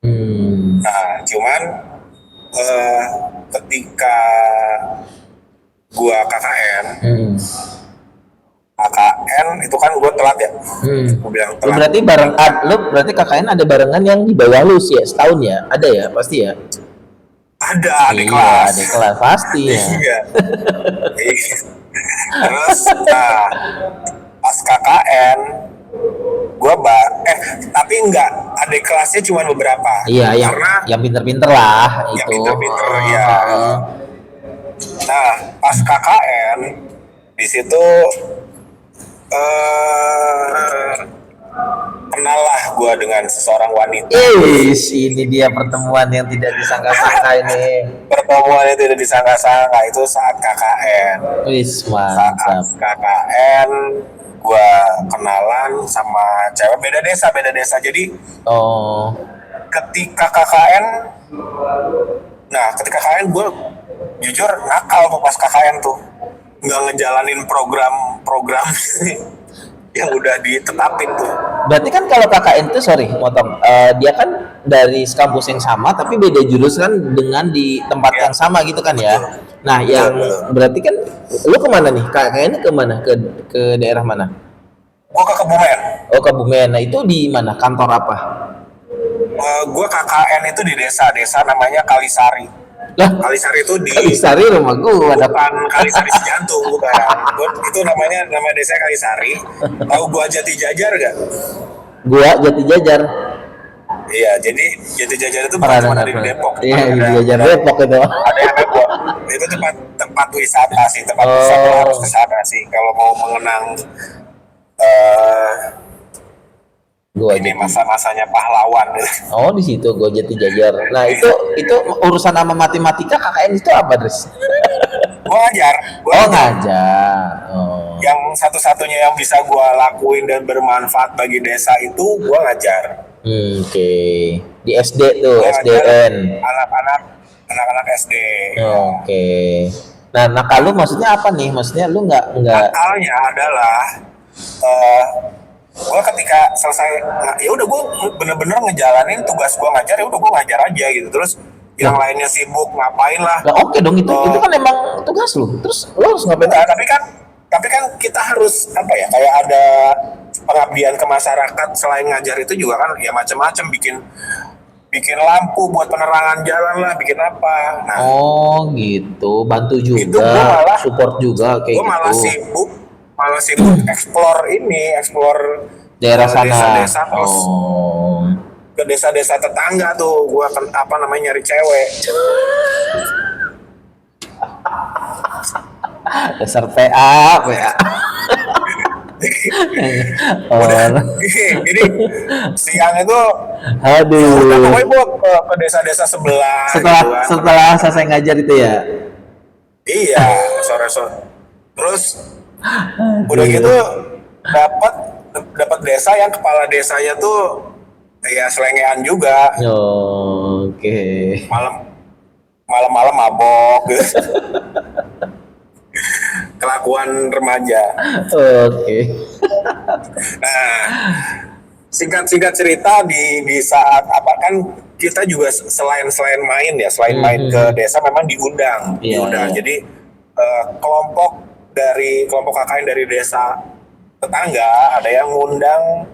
Hmm. Nah, cuman ketika gua KKN itu kan gua telat ya. Gua bilang Lu telat. berarti lu berarti KKN ada barengan yang di bawah lu sih ya, setahun ya? Ada ya, pasti ya? Ada di Iya, kelas. di kelas pasti ya. Iya. Terus pas KKN tapi enggak, adik kelasnya cuma beberapa. Iya, Karena yang pinter-pinter lah yang itu. pinter-pinter ya. Nah, pas KKN di situ kenal lah gue dengan seseorang wanita. Ini dia pertemuan yang tidak disangka-sangka ini. Pertemuan yang tidak disangka-sangka itu saat KKN. Mantap. Saat KKN gue kenalan sama cewek beda desa. Jadi ketika KKN gue jujur nakal tuh pas KKN tuh, nggak ngejalanin program yang udah ditetapin tuh. Berarti kan kalau KKN itu, sorry motong, dia kan dari kampus yang sama tapi beda jurusan dengan di tempat yang sama gitu kan ya. Nah, yang berarti kan lu kemana nih? KKN kemana? Ke daerah mana? Gua ke Kebumen. Oh, Kebumen. Nah, itu di mana? Kantor apa? Gua KKN itu di desa namanya Kalisari. Lah, Kalisari itu di Kalisari rumah gua ada. bukan Kalisari Sejantung, bukan. Itu nama desa Kalisari. Tahu gua Jati Jajar gak? Gua Jati Jajar. Iya, jadi Jati Jajar itu bukan Pernah cuma dengar, ada di Depok. Iya, Jati Jajar Depok itu. Ada yang Depok. Itu tempat wisata sih, tempat wisata harus ke sana sih kalau mau mengenang Gua ini masa-masanya pahlawan. Oh, di situ gua Jati Jajar. Nah, itu urusan sama matematika KKN itu apa, Dres? Gua ngajar. Ngajar. Oh. Yang satu-satunya yang bisa gua lakuin dan bermanfaat bagi desa itu gua ngajar. Oke. Di SD tuh, SDN. Anak-anak SD. Oke. Nah, nakal lu maksudnya apa nih? Maksudnya lu nggak Nakalnya adalah gue ketika selesai, ya udah gue bener-bener ngejalanin tugas gue ngajar, ya udah gue ngajar aja gitu. Terus yang lainnya sibuk ngapain lah. Nah, oke dong, itu kan emang tugas lu. Terus lu harus ngapain? Nah, tapi kan kita harus apa ya, kayak ada pengabdian ke masyarakat. Selain ngajar itu juga kan ya macam-macam, bikin lampu buat penerangan jalan lah, bikin apa. Nah, gitu, bantu juga, itu malah, support juga kayak gitu. Gue malah sibuk explore daerah sana. Desa-desa, terus ke desa-desa tetangga tuh gue nyari cewek. Dasar PA. Jadi siang itu Aduh. pokoknya gue ke desa-desa sebelah Setelah selesai ngajar itu ya. Iya, sore-sore. Terus udah gitu dapat desa yang kepala desanya tuh ya selengean juga. Oke. Malam-malam mabok gitu. Kelakuan remaja. Oke. Nah, singkat cerita di saat apa kan kita juga selain main ke desa memang diundang. Jadi kelompok KKN dari desa tetangga ada yang ngundang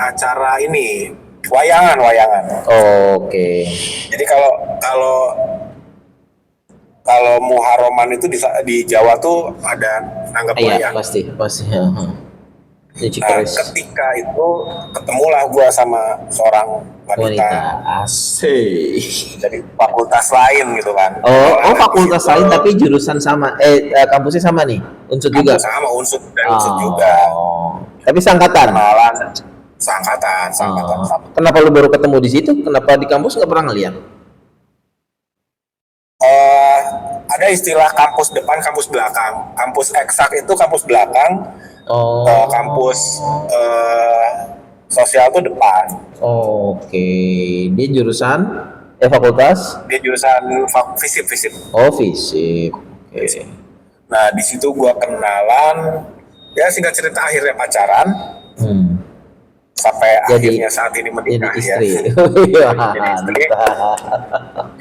acara ini wayangan. Oke. Jadi kalau Muharraman itu di Jawa tuh ada nanggap wayang. Pasti. Di Nah, Cikeres. ketika itu ketemulah gue sama seorang wanita Wanita. Asik. dari fakultas lain gitu kan. Oh, Kenalan di fakultas situ. lain tapi jurusan sama. Kampusnya sama nih. Unsur juga. Kampus sama unsur dari unsur juga. Oh. Tapi seangkatan. Kenalan seangkatan sama. Kenapa lu baru ketemu di situ? Kenapa di kampus nggak pernah ngeliat? Eh, ada istilah kampus depan, kampus belakang. Kampus eksak itu kampus belakang, Oh. kampus sosial itu depan. Oke. Dia jurusan fakultas. Dia jurusan fisip. Oh, fisik. Oke. Nah, di situ gua kenalan. Ya singkat cerita akhirnya pacaran Hmm. sampai Jadi- akhirnya saat ini Jadi menikah ya. istri. Jadi istri.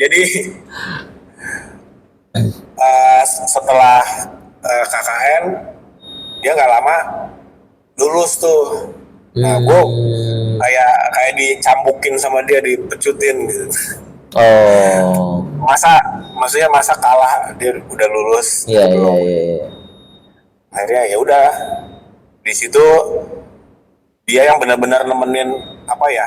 Jadi setelah KKN dia nggak lama lulus tuh. Nah, gue Hmm. kayak dicambukin sama dia, dipecutin gitu. Oh. Maksudnya masa kalah, dia udah lulus. Iya, gitu iya, loh. iya. Akhirnya ya udah di situ dia yang benar-benar nemenin apa ya?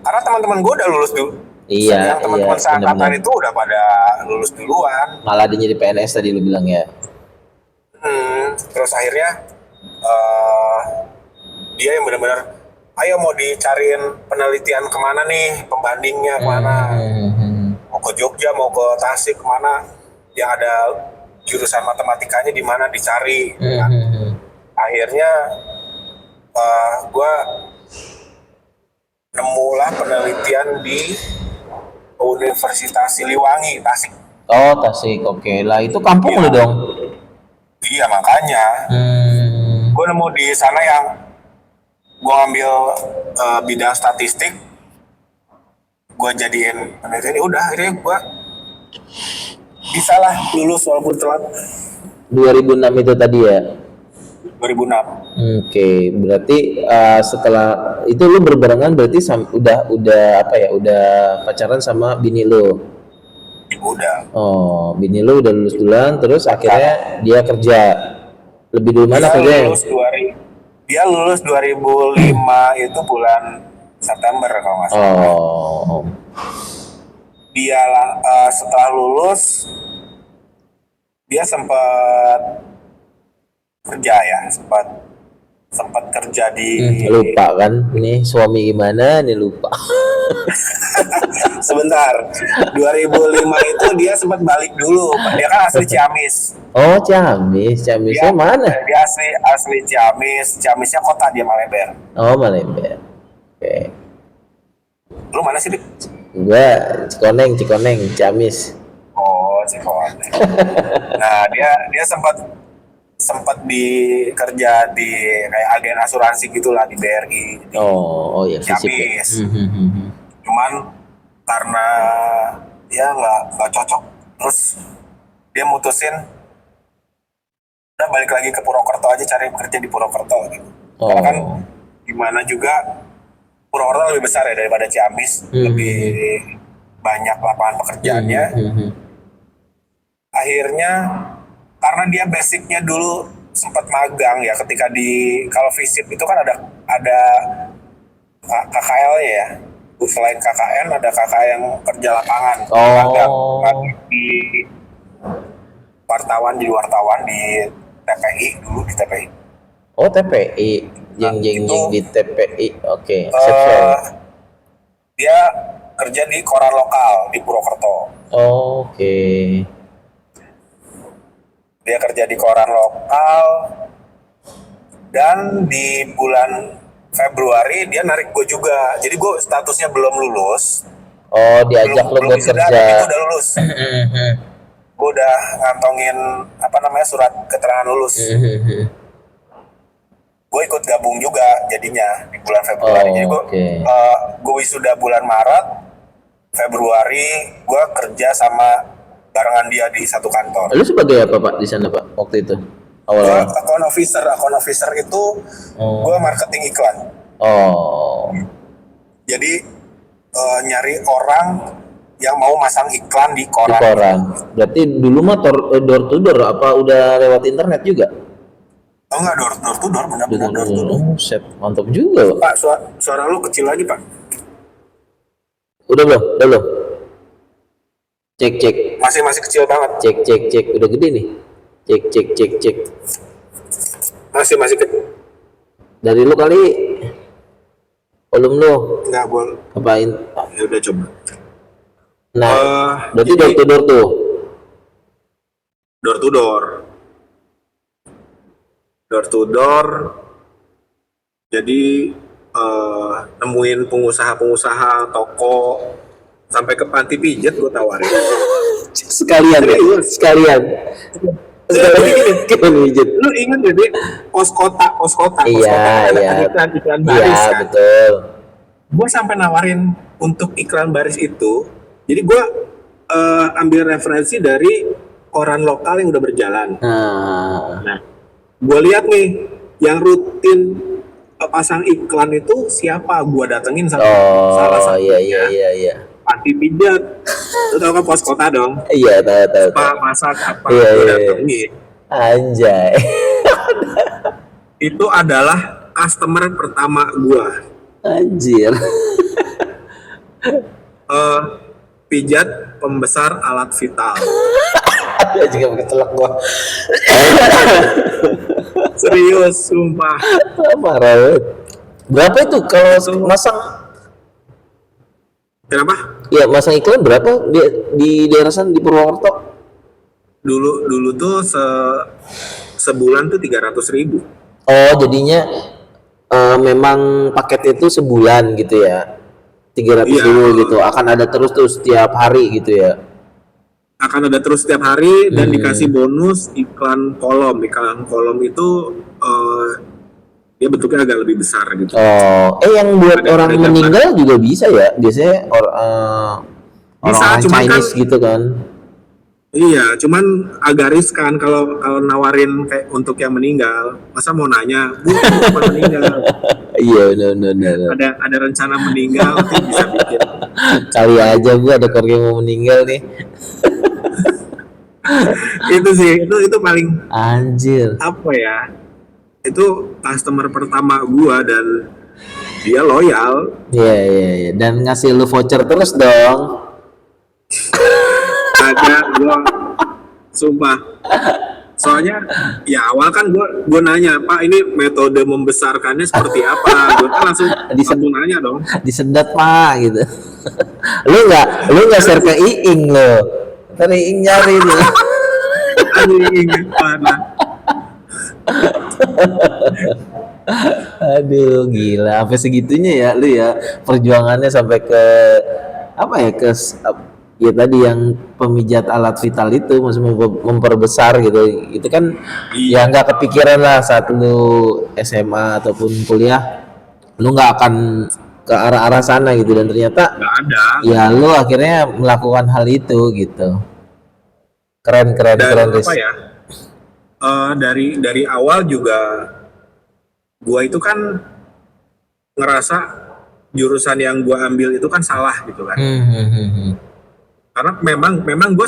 Karena teman-teman gue udah lulus dulu. Iya, Yang teman-teman iya, seangkatan benar-benar. itu udah pada lulus duluan. Malah dia jadi PNS tadi lu bilang ya. Terus akhirnya eh, dia yang benar-benar, ayo mau dicariin penelitian kemana nih, pembandingnya kemana, mau ke Jogja, mau ke Tasik, kemana yang ada jurusan matematikanya di mana dicari. Nah, akhirnya gue nemulah penelitian di Universitas Siliwangi, Tasik. Oh, Tasik. Oke. Lah itu kampung lu dong. Iya, makanya gue nemu di sana yang gue ngambil bidang statistik, gue jadiin penelitian. Udah akhirnya gue bisa lah lulus walaupun telat. 2006 itu tadi ya. 2006. Oke, berarti setelah itu lu berbarengan berarti udah apa ya? Udah pacaran sama bini lu. Udah. Oh, bini lu udah lulus duluan, terus akhirnya dia kerja. Lebih dulu mana Dia kerjanya? lulus 2005 itu bulan September kalau nggak salah. Oh, Dia setelah lulus dia sempat kerja ya, sempat kerja di lupa kan? Ini suami gimana? Nih lupa. sebentar. 2005 itu dia sempat balik dulu. Dia kan asli Ciamis. Oh, Ciamisnya mana? Dia asli Ciamis. Ciamisnya kota, dia Maleber. Oh, Malembe. Oke. Lu mana sih, Dik? Gua Cikoneng, Ciamis. Oh, Cikoneng. Nah, dia sempat kerja di kayak agen asuransi gitulah di BRI. Oh ya fisik ya. Ciamis. Cuman karena dia nggak cocok, terus dia mutusin udah balik lagi ke Purwokerto aja, cari kerja di Purwokerto gitu. Karena kan gimana juga Purwokerto lebih besar ya daripada Ciamis, lebih banyak lapangan pekerjaannya. Akhirnya karena dia basicnya dulu sempat magang ya, ketika kalau FISIP itu kan ada KKL-nya ya. Selain KKN ada KKL yang kerja lapangan, magang di wartawan, jadi wartawan di TPI dulu, di TPI. Oh, TPI, jeng di TPI. Oke. Dia kerja di koran lokal di Purwokerto. Oke. Dia kerja di koran lokal, dan di bulan Februari dia narik gue juga. Jadi gue statusnya belum lulus. Oh, diajak lo buat kerja. Gue udah lulus. Gue udah ngantongin surat keterangan lulus. Gue ikut gabung juga jadinya di bulan Februari. Jadi gue wisuda bulan Maret, Februari gue kerja sama barengan dia di satu kantor. Lu sebagai apa Pak di sana Pak waktu itu? Gue account officer itu gue marketing iklan. Oh. Jadi nyari orang yang mau masang iklan di koran. Di koran. Berarti dulu mah door to door apa udah lewat internet juga? Oh enggak, door to door, benar-benar door to door. Oh, set, mantap juga, Pak. Pak, suara lu kecil lagi, Pak. Udah belum? Udah belum? Cek, cek, Masih kecil banget. cek, cek, cek. Udah gede nih. Cek, cek, cek, cek. Masih kecil. Dari lu kali, volume lu Enggak, gua apain? ya udah coba. Nah, berarti Jadi- door to door tuh. Door to door. Door to door. Jadi nemuin pengusaha-pengusaha, toko, sampai ke panti pijat gue tawarin. Sekalian ya, sekalian. Sekalian pijat. Lu ingat gak deh pos kota Iya, ada iya. iklan baris Iya, kan? betul. Gue sampai nawarin untuk iklan baris itu. Jadi gue ambil referensi dari koran lokal yang udah berjalan. Nah, Nah, gue lihat nih yang rutin pasang iklan itu siapa? Gue datengin sama salah oh satunya. iya. Panti pijat. Lu tau kan pos kota dong? Iya, tahu. Pak masak apa? Iya, Gue iya. datengin. Anjay. Itu adalah customer pertama gue. Anjir. Pijat pembesar alat vital. Ada juga pakai telak gua. Serius, sumpah. Parah banget. Berapa itu kalau masang? Kenapa? Ya, masang iklan berapa di daerah sana di Purwokerto? Dulu tuh sebulan tuh 300.000. Oh, jadinya memang paket itu sebulan gitu ya. 300 Iya. dulu gitu. Akan ada terus setiap hari gitu ya. Akan ada terus setiap hari dan dikasih bonus iklan kolom. Iklan kolom itu dia bentuknya agak lebih besar gitu. Oh, yang buat Ada orang gambar. meninggal juga bisa ya? Biasanya orang cuman Chinese kan- gitu kan. Iya, cuman agak riskan kalau nawarin kayak untuk yang meninggal. Masa mau nanya, Bu, kapan meninggal? Iya, benar. Ada rencana meninggal, nanti bisa bikin. Kali aja Bu ada keluarga yang mau meninggal nih. Itu sih, itu paling Anjir. apa ya? Itu customer pertama gua dan dia loyal. Iya. Dan ngasih lu voucher terus dong. Ada gua sumpah. Soalnya ya awal kan gua nanya, Pak, ini metode membesarkannya seperti apa? Gua kan langsung nanya dong. Disedot mah gitu. lu nggak share ke Iing lo. Ntar Iing nyari nih. Aduh, ingat banget. Aduh, gila. Sampai segitunya ya lu ya. Perjuangannya sampai ke apa ya, ya tadi yang pemijat alat vital itu masih memperbesar gitu. Itu kan ya nggak kepikiran lah saat lu SMA ataupun kuliah, lu nggak akan ke arah-arah sana gitu, dan ternyata Nggak ada. ya lu akhirnya melakukan hal itu gitu. Keren Dan Riz. apa ya? Dari awal juga gua itu kan ngerasa jurusan yang gua ambil itu kan salah gitu kan. Karena memang gue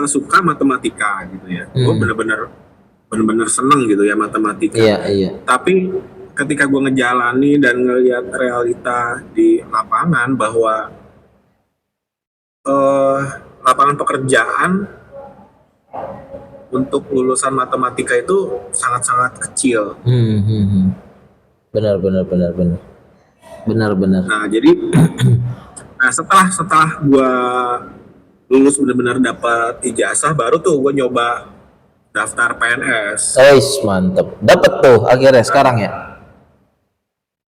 suka matematika gitu ya. Gue bener-bener seneng gitu ya matematika. Iya. Tapi ketika gue ngejalani dan ngelihat realita di lapangan bahwa lapangan pekerjaan untuk lulusan matematika itu sangat-sangat kecil. Benar. Nah jadi, setelah gue lulus benar-benar dapat ijazah, baru tuh gue nyoba daftar PNS. Mantep. Dapat tuh akhirnya sekarang ya?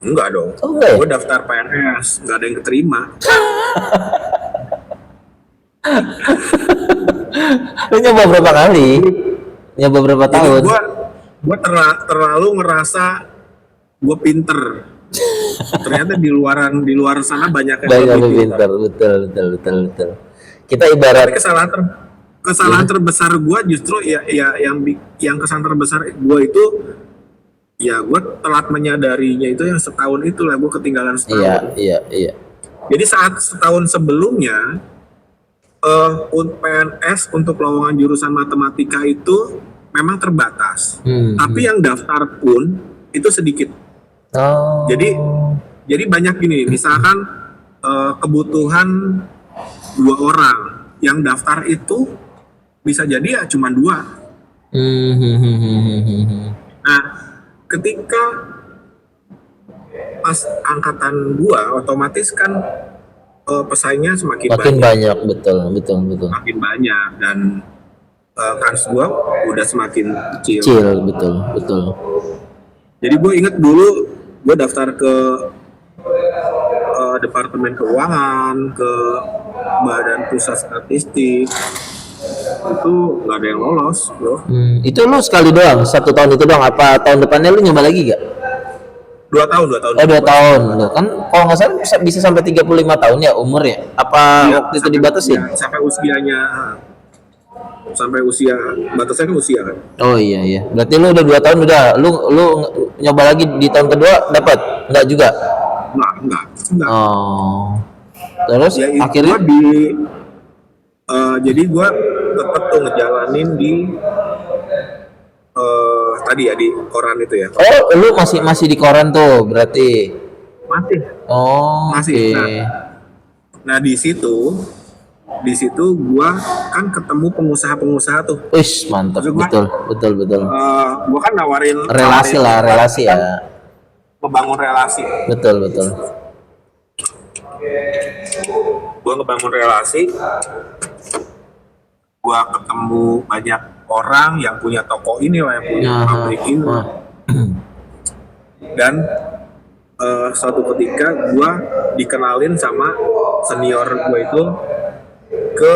Enggak dong. Oh, enggak ya? Gue daftar PNS, nggak ada yang keterima. Lu nyoba berapa kali? Nyoba berapa Jadi tahun? gue terlalu ngerasa gue pinter. Ternyata di luar sana banyak yang Banyak lebih pintar, betul. Kita ibarat Tapi kesalahan terbesar gue justru yang kesalahan terbesar gue itu ya gue telat menyadarinya itu yang setahun itu lah, gue ketinggalan setahun. Iya. Jadi saat setahun sebelumnya PNS untuk lowongan jurusan matematika itu memang terbatas. Hmm. Tapi yang daftar pun itu sedikit. Oh. Jadi banyak gini, misalkan kebutuhan 2 orang, yang daftar itu bisa jadi ya cuma 2. Nah, ketika pas angkatan 2, otomatis kan pesaingnya semakin Makin banyak, banyak, betul. makin banyak, dan kans gua udah semakin kecil. Kecil, betul. Jadi gue inget dulu gue daftar ke Departemen Keuangan, ke Badan Pusat Statistik, itu nggak ada yang lolos, bro. Itu lu sekali doang, 1 tahun itu doang. Apa tahun depannya lu nyoba lagi gak? 2 tahun, 2 tahun. Oh, 2 tahun. Loh, kan kalau nggak salah bisa sampai 35 tahun ya umur ya? Apa Iya, waktu itu sampai dibatasin? sampai usianya, sampai usia, batasnya kan usia kan. Oh iya. Berarti lu udah 2 tahun udah. Lu nyoba lagi di tahun kedua dapat? Enggak juga. Enggak. Oh. Terus Ya itu akhirnya jadi gue tetap tuh ngejalanin di tadi ya di koran itu ya. oh, lu masih di koran tuh berarti. Masih. Oh, Masih. oke. Nah di situ gua kan ketemu pengusaha-pengusaha tuh. Wih, mantap. Maksud gua, Betul. Gua kan nawarin Relasi kan, ya. ngebangun relasi. Betul. Gua ngebangun relasi. Gua ketemu banyak orang yang punya toko ini lah, yang punya pabrik ini. Dan suatu ketika gua dikenalin sama senior gua itu ke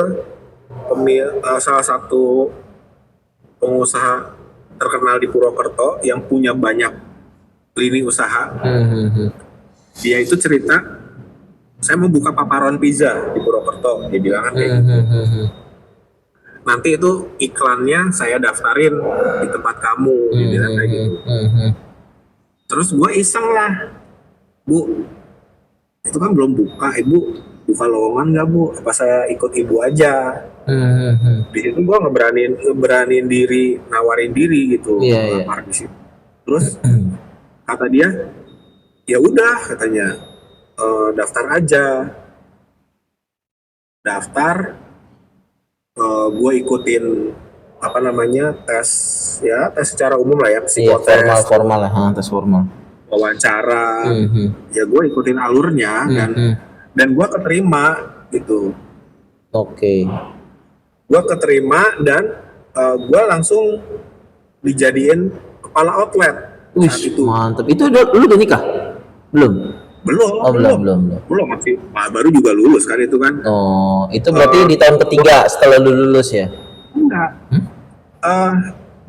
salah satu pengusaha terkenal di Purwokerto yang punya banyak lini usaha. Dia itu cerita, saya mau buka paparon pizza di Purwokerto. Dia bilang kan kayak gitu. Nanti itu iklannya saya daftarin di tempat kamu. Dia bilang kayak gitu. Terus gue iseng lah, Bu, itu kan belum buka, Ibu buka lowongan nggak, Bu? Apa saya ikut Ibu aja? Di situ gue ngeberanin diri, nawarin diri gitu, Iya. ngelamar di situ. Terus kata dia, ya udah, katanya, daftar aja. Daftar, gue ikutin tes secara umum lah ya, Iya, psikotes, formal lah, tes formal. wawancara. Ya gue ikutin alurnya dan gue keterima gitu. Oke. Gue keterima dan gue langsung dijadiin kepala outlet Wih, saat itu. mantep. Itu lu udah nikah? Belum. Belum, masih baru juga lulus kan itu kan. Oh, itu berarti di tahun ketiga setelah lu lulus ya? Enggak.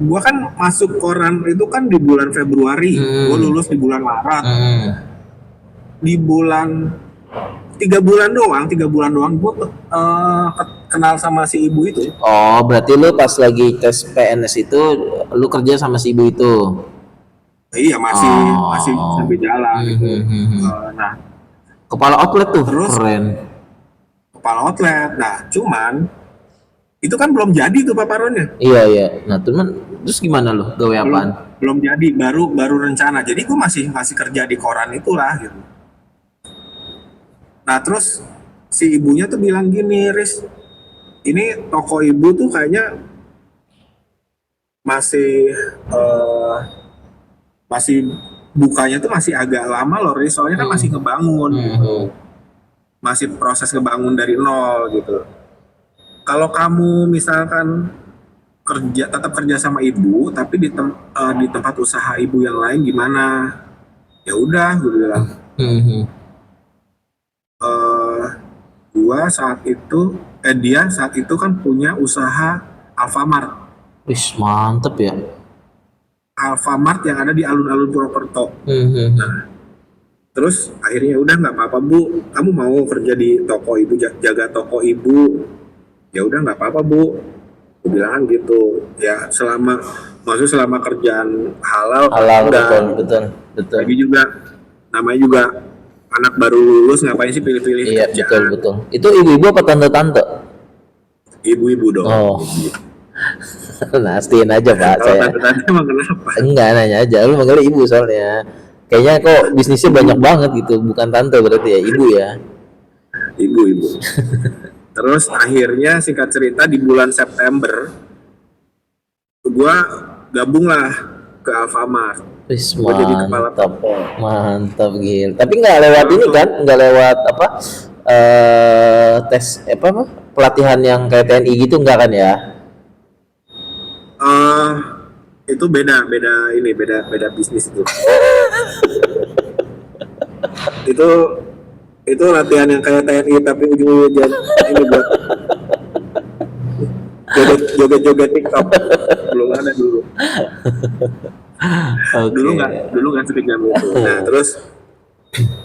Gue kan masuk koran itu kan di bulan Februari, gue lulus di bulan Maret. Di bulan 3 bulan doang gue kenal sama si ibu itu. Oh, berarti lu pas lagi tes PNS itu lu kerja sama si ibu itu? Iya, masih sambil jalan gitu. Nah, kepala outlet tuh. Terus, keren. Kepala outlet. Nah, cuman itu kan belum jadi tuh paparannya. Iya. Nah, terus gimana lu? Gawe apaan? Belum jadi, baru rencana. Jadi gue masih kerja di koran itulah gitu. Nah, terus si ibunya tuh bilang gini, Riz, ini toko ibu tuh kayaknya masih bukanya tuh masih agak lama loh, Riz, soalnya kan masih ngebangun gitu. Masih proses ngebangun dari nol gitu. Kalau kamu misalkan tetap kerja sama ibu, tapi di tempat usaha ibu yang lain gimana? Ya udah, gue bilang. Dia saat itu kan punya usaha Alfamart. Wih, mantep ya. Alfamart yang ada di alun-alun Purwokerto. Nah, terus akhirnya udah nggak apa-apa, Bu, kamu mau kerja di toko ibu, jaga toko ibu, ya udah nggak apa-apa, Bu. Aku bilang gitu ya, selama kerjaan halal betul. Lagi juga namanya juga anak baru lulus, ngapain sih pilih-pilih Iya, kerjaan. betul. Itu ibu-ibu apa tante-tante? Ibu-ibu dong. Oh. Nastiin aja Pak Kalau saya. tante-tante emang kenapa? Enggak, nanya aja. Lu manggilnya ibu soalnya. Kayaknya kok bisnisnya banyak banget gitu. Bukan tante berarti ya, ibu ya. Ibu. Terus akhirnya singkat cerita di bulan September gua gabung lah ke Alfamart. Wis, Gua jadi kepala mantap. toko. Mantap gil. Tapi nggak lewat ini kan? Nggak lewat apa? Tes apa? Pelatihan yang kayak TNI gitu enggak kan ya? Itu beda bisnis itu. itu latihan yang kayak TNI tapi ujung-ujungnya ini buat joget TikTok. Belum ada dulu. Oke. Dulu nggak sekejam itu. Nah terus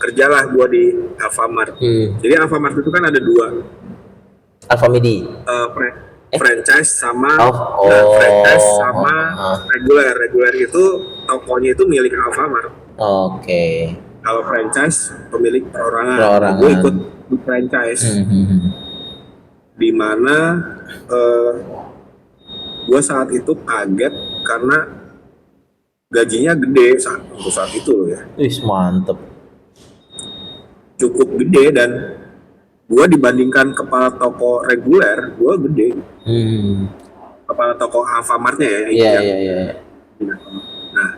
kerjalah gua di Alfamart. Jadi Alfamart itu kan ada dua, Alfamidi. franchise sama Oh. franchise sama reguler itu tokonya itu milik Alfamart. Oke. Kalau franchise pemilik perorangan. Perorangan. Gue ikut di franchise di mana gue saat itu kaget karena gajinya gede untuk saat itu loh ya, Wis, mantep. cukup gede, dan gue dibandingkan kepala toko reguler gue gede. Kepala toko Alfamartnya ya. Iya. Nah,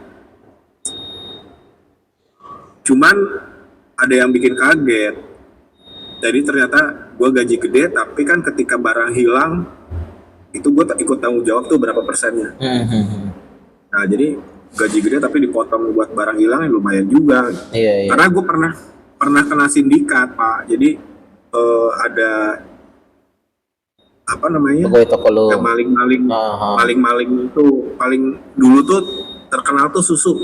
cuman ada yang bikin kaget. Jadi ternyata gue gaji gede, tapi kan ketika barang hilang itu gue ikut tanggung jawab tuh berapa persennya. Nah jadi gaji gede tapi dipotong buat barang hilang ya lumayan juga. Iya. Karena gue pernah kena sindikat Pak. Jadi ada apa namanya? Pegawai toko lo. Yang maling-maling itu paling dulu tuh terkenal tuh susu.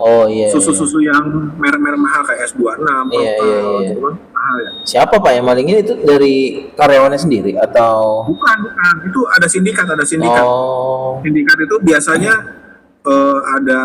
Oh iya. Susu yang merek-merek mahal kayak S26, Iya. gitu kan mahal ya. Siapa Pak yang malingin itu dari karyawannya sendiri atau? Bukan, itu ada sindikat. Oh. Sindikat itu biasanya ada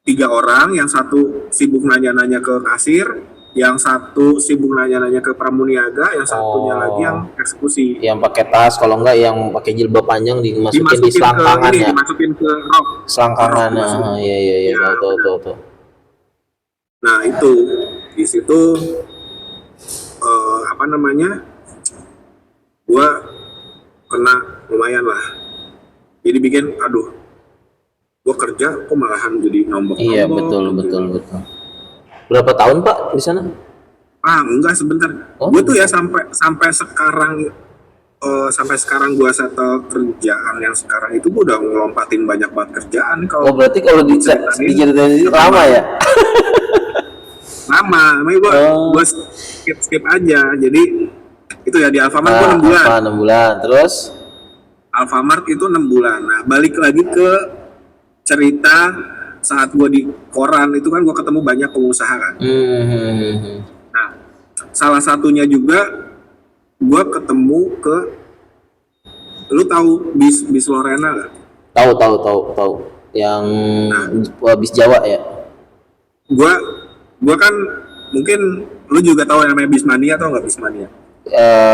3 orang, yang satu sibuk nanya-nanya ke kasir, yang satu sibuk nanya-nanya ke pramuniaga, yang satunya lagi yang eksekusi. Yang pakai tas, kalau enggak yang pakai jilbab panjang dimasukin di selangkangan ya. Dimasukin ke rok. Selangkangan. Iya. Tahu. Nah itu di situ apa namanya, gua kena lumayan lah. Jadi bikin gua kerja kok malahan jadi nombok. Iya, betul. Berapa tahun Pak di sana? Enggak, sebentar. Gue tuh ya sampai sekarang gue settle kerjaan yang sekarang itu, gue udah ngelompatin banyak banget kerjaan. Oh berarti kalau diceritain itu lama ya? Lama, makanya gue skip aja. Jadi itu ya di Alfamart gue 6 bulan. 6 bulan, terus? Alfamart itu 6 bulan. Nah balik lagi ke cerita saat gue di koran itu kan gue ketemu banyak pengusaha kan. Nah salah satunya juga gue ketemu ke, lu tahu bis Lorena nggak? Tahu. Yang bis Jawa ya? Gue kan mungkin lu juga tahu yang namanya Bismania, tau nggak Bismania?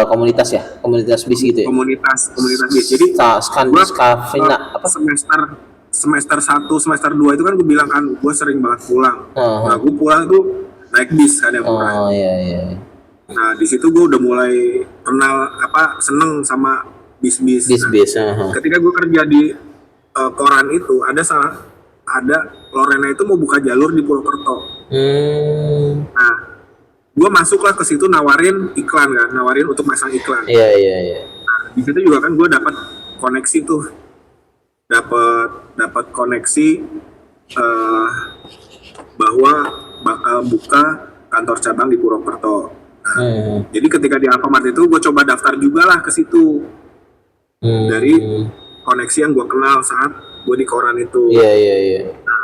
Komunitas ya, komunitas bis gitu ya. Komunitas bis. Jadi Skandinavia apa? Semester 1, semester 2 itu kan gue bilang kan gue sering banget pulang. Nah gue pulang tuh naik bis kan yang murah. Oh iya. Nah di situ gue udah mulai seneng sama bis. Nah, ketika gue kerja di koran itu ada Lorena itu mau buka jalur di Purwokerto. Nah gue masuklah ke situ nawarin untuk masang iklan. Iya. Nah di situ juga kan gue dapat koneksi tuh, dapat koneksi bahwa bakal buka kantor cabang di Purwokerto. Nah, jadi ketika di Alfamart itu gue coba daftar juga lah ke situ dari koneksi yang gue kenal saat gue di koran itu. Iya. Nah,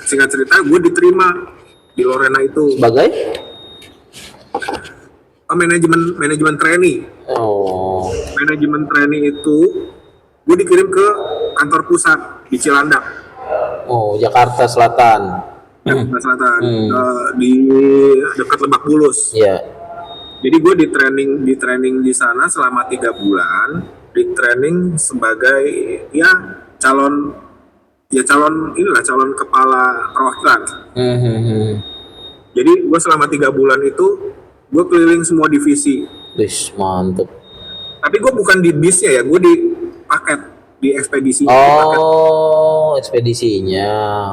singkat cerita gue diterima di Lorena itu Sebagai? manajemen trainee. Oh. Manajemen trainee itu gue dikirim ke kantor pusat di Cilandak. Oh, Jakarta Selatan. Jakarta Selatan, di dekat Lebak Bulus. Iya. Jadi gue di training di sana selama 3 bulan, di training sebagai ya calon calon kepala perwakilan. Jadi gue selama 3 bulan itu gue keliling semua divisi. Wis, mantep. Tapi gue bukan di bisnya ya, gue di paket, di ekspedisi. Di paket. Oh, ekspedisinya.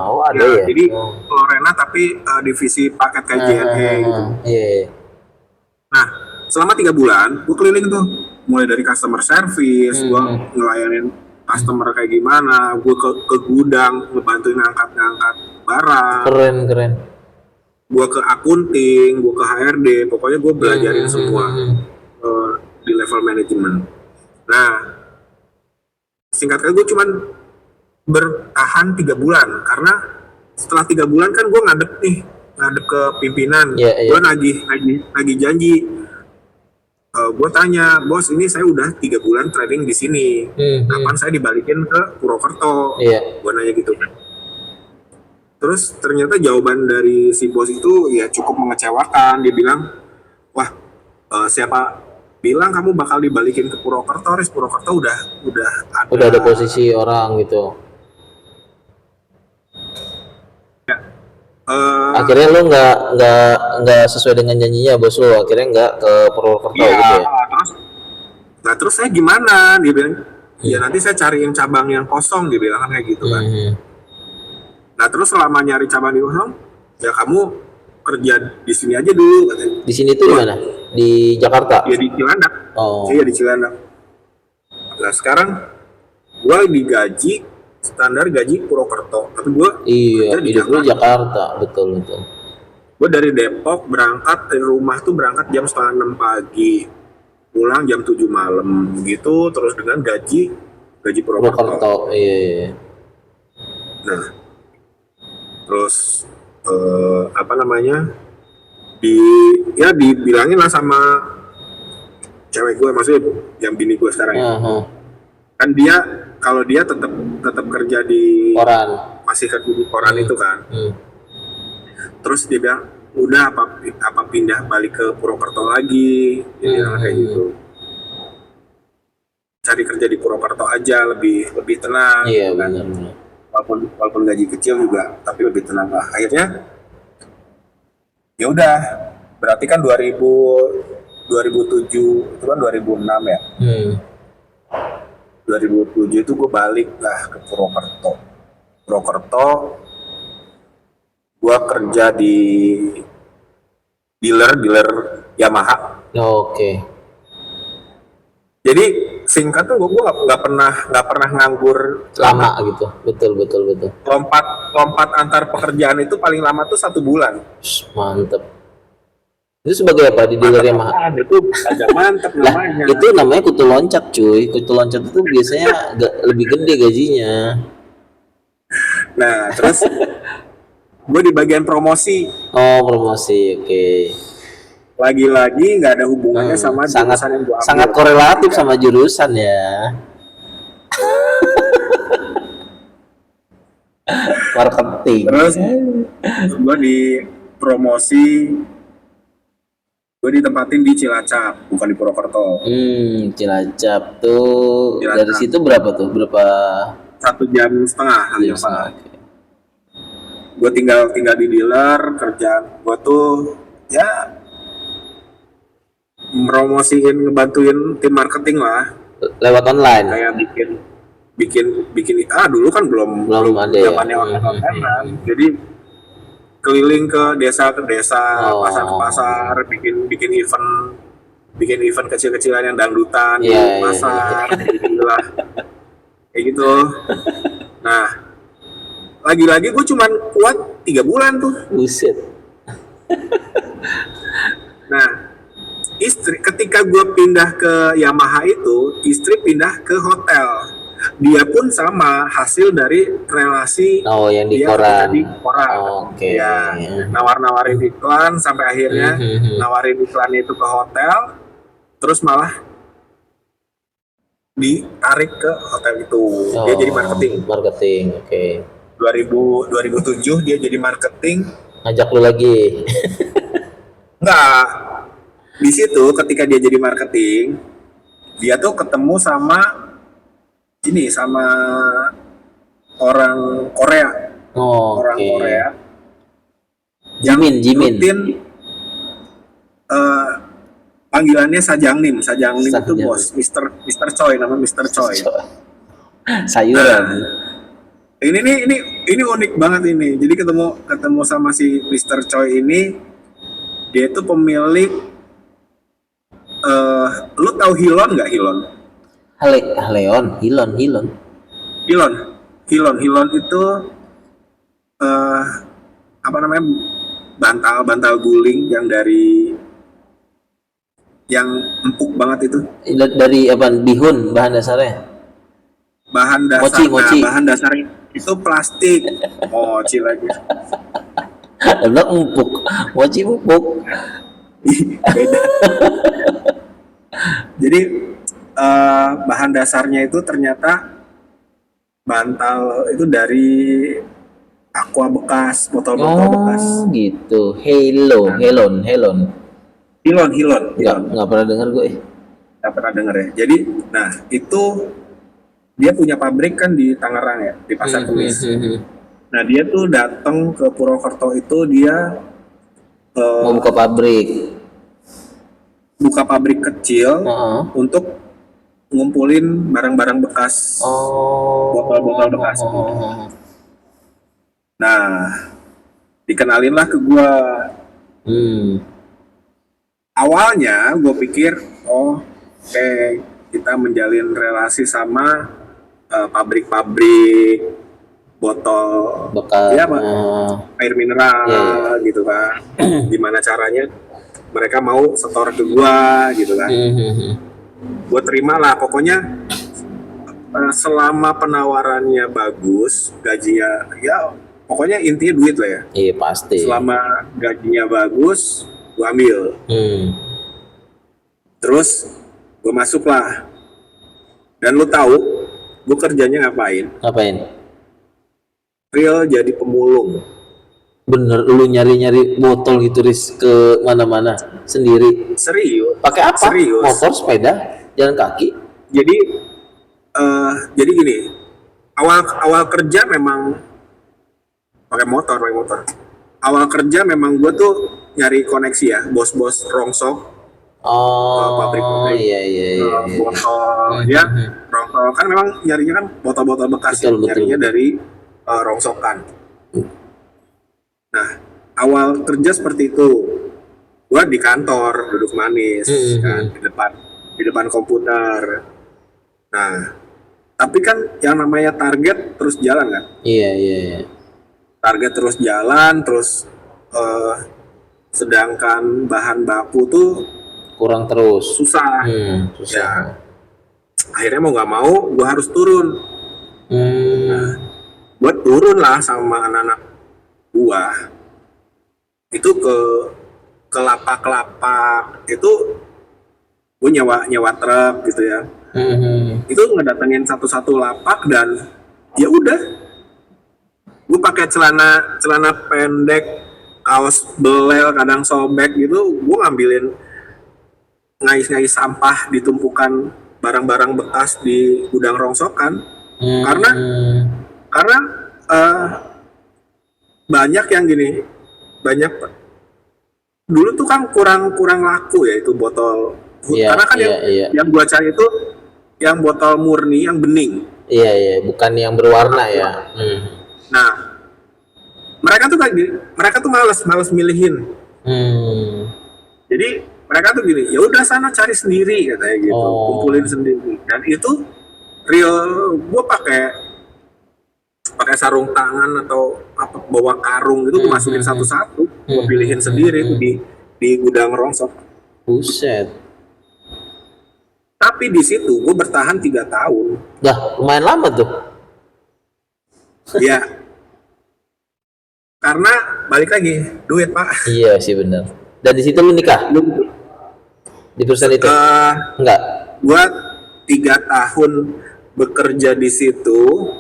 Oh, ada Ya, ya. jadi Oh. Lorena tapi divisi paket kayak JNE gitu. Iya. Nah, selama 3 bulan gue keliling tuh, mulai dari customer service, gue ngelayanin customer kayak gimana, gue ke gudang ngebantuin ngangkat barang, Keren. gue ke akunting, gue ke HRD, pokoknya gue belajarin semua di level manajemen. Nah, singkat kata gue cuman bertahan 3 bulan karena setelah 3 bulan kan gue ngadep ke pimpinan. Iya, iya. Gue nagih janji. Gue tanya, bos, ini saya udah 3 bulan training di sini, kapan saya dibalikin ke Purwokerto? Iya. Gue nanya gitu kan. Terus ternyata jawaban dari si bos itu ya cukup mengecewakan. Dia bilang, wah, siapa bilang kamu bakal dibalikin ke Purwokerto? Purwokerto udah Udah ada posisi orang gitu. Akhirnya lu nggak sesuai dengan janjinya bos lu. Akhirnya nggak ke Purwokerto iya, gitu ya. terus saya gimana? Dia bilang, ya nanti saya cariin cabang yang kosong. Dia bilang kan kayak gitu kan. Nah terus selama nyari cabang di kosong, ya kamu kerja di sini aja dulu katanya. Di sini tuh di mana? Di Jakarta. Ya di Cilandak. Oh. Iya di Cilandak. Nah sekarang gue digaji standar gaji Purwokerto, tapi gue Iya, kerja di hidup lu Jakarta. Jakarta, betul. Gue dari Depok berangkat dari rumah tuh berangkat jam 5:30 pagi, pulang jam 7 malam gitu, terus dengan gaji Purwokerto. Purwokerto, iya. Nah, terus dibilangin lah sama cewek gue, maksudnya yang bini gue sekarang ya. Kan dia kalau dia tetap kerja di masih kerja di koran itu kan. Terus dia bilang, udah apa pindah balik ke Purwokerto lagi, jadi kayak gitu. Cari kerja di Purwokerto aja lebih tenang. Iya, kan? benar. Walaupun gaji kecil juga, tapi lebih tenang lah. Akhirnya ya udah, berarti kan 2007 itu kan 2006 ya. 2007 itu gue balik lah ke Purwokerto. Gue kerja di dealer Yamaha. Oke. Jadi singkat tuh gue nggak pernah nganggur Lama gitu. Betul. lompat antar pekerjaan itu paling lama tuh 1 bulan. Mantep. Itu sebagai apa di dealer Yamaha? Itu agak mantep namanya. Itu namanya kutu loncat, cuy. Kutu loncat itu biasanya lebih gede gajinya. Nah terus gue di bagian promosi. Oh, promosi, oke. Lagi-lagi nggak ada hubungannya sama jurusan yang gue ambil. Sangat korelatif sama jurusan ya. Marketing. Terus gue di promosi, gue ditempatin di Cilacap, bukan di Purwokerto. Cilacap tuh. Cilacap. Dari situ berapa tuh? 1,5 jam. Gue tinggal di dealer, kerjaan gue tuh ya ngepromosiin, ngebantuin tim marketing lah, Lewat online. kayak bikin dulu kan belum Belum ada ya. zamannya online. Jadi keliling ke desa pasar ke pasar, bikin event kecil-kecilan yang dangdutan di Iya. pasar, gitu lah, kayak gitu. Nah, lagi-lagi gue cuman kuat 3 bulan tuh. Buset. Nah, istri ketika gue pindah ke Yamaha itu, istri pindah ke hotel. Dia pun sama, hasil dari relasi Oh, yang di dia koran. kerja di koran. Oke. Ya, nawar-nawarin iklan sampai akhirnya nawarin iklannya itu ke hotel, terus malah ditarik ke hotel itu. Dia jadi marketing. Marketing, oke. 2007 dia jadi marketing. Ngajak lu lagi. Enggak. Di situ ketika dia jadi marketing, dia tuh ketemu sama orang Korea, Oh, orang oke. Korea yang Jimin. rutin eh, panggilannya Sajangnim itu Sajangnim. bos, Mister Choi, nama Mister Choi. Sayuran. Ini unik banget ini. Jadi ketemu sama si Mister Choi ini, dia itu pemilik lu tahu Hilon nggak, Hilon? Hilon. Hilon itu apa namanya, bantal guling yang empuk banget itu. Dari apa? Bihun bahan dasarnya. Mochi. Bahan dasarnya itu plastik. Mochi lagi. Bilang empuk. Mochi empuk. Beda. Jadi bahan dasarnya itu ternyata bantal itu dari aqua bekas, botol-botol bekas. Oh, gitu. Helon. Nggak pernah dengar gue. Nggak pernah denger ya. Jadi, nah itu dia punya pabrik kan di Tangerang ya, di Pasar Kemis. Nah dia tuh datang ke Purwokerto itu, dia Mau buka pabrik. buka pabrik kecil Heeh. untuk ngumpulin barang-barang bekas, Oh. botol-botol bekas. Nah, dikenalinlah ke gua. Awalnya gue pikir, oke, kita menjalin relasi sama pabrik-pabrik botol Bekas. ya, Pak, air mineral Iya. gitu kan. Gimana caranya mereka mau setor ke gua gitu kan. Gue terima lah, pokoknya selama penawarannya bagus, gajinya ya pokoknya intinya duit lah ya. Iya pasti. Selama gajinya bagus, gue ambil. Terus gue masuk lah. Dan lu tahu gue kerjanya ngapain? Real jadi pemulung. Bener, lu nyari botol gitu ke mana-mana sendiri. Serius. Pakai apa? Serius. Motor, sepeda, jalan kaki? Jadi gini, awal kerja memang pakai motor. Awal kerja memang gue tuh nyari koneksi ya, bos-bos rongsok, pabrik-pabrik, Iya. botol, ya, rongsok kan memang nyarinya kan botol-botol bekas, Betul. nyarinya dari rongsokan. Nah, awal kerja seperti itu, gue di kantor duduk manis, kan, di depan komputer. Nah, tapi kan yang namanya target terus jalan kan? Iya. Target terus jalan, terus sedangkan bahan baku tuh Kurang terus. susah. Susah. Ya, akhirnya mau nggak mau, gue harus turun. Gue turun lah sama anak-anak gue. Itu ke lapak-lapak, itu gue nyewa truk gitu ya. Itu ngedatengin satu-satu lapak, dan ya udah, gue pakai celana pendek, kaos belel kadang sobek gitu, gue ngambilin ngais-ngais sampah di tumpukan barang-barang bekas di gudang rongsokan. Karena banyak yang gini, dulu tuh kan kurang laku ya itu botol. Karena kan yang gua cari itu yang botol murni, yang bening. Iya, bukan yang berwarna ya. Nah, mereka tuh malas milihin. Jadi mereka tuh gini, ya udah sana cari sendiri katanya gitu, kumpulin sendiri. Dan itu real, gue pakai sarung tangan atau apa, bawa karung itu, gue masukin satu-satu, gue pilihin sendiri tuh di gudang rongsok. Buset. Tapi di situ gue bertahan 3 tahun. Dah lumayan lama tuh. Ya, karena balik lagi duit, Pak. Iya sih benar. Dan di situ lu nikah? Di perusahaan itu? Enggak. Gua 3 tahun bekerja di situ,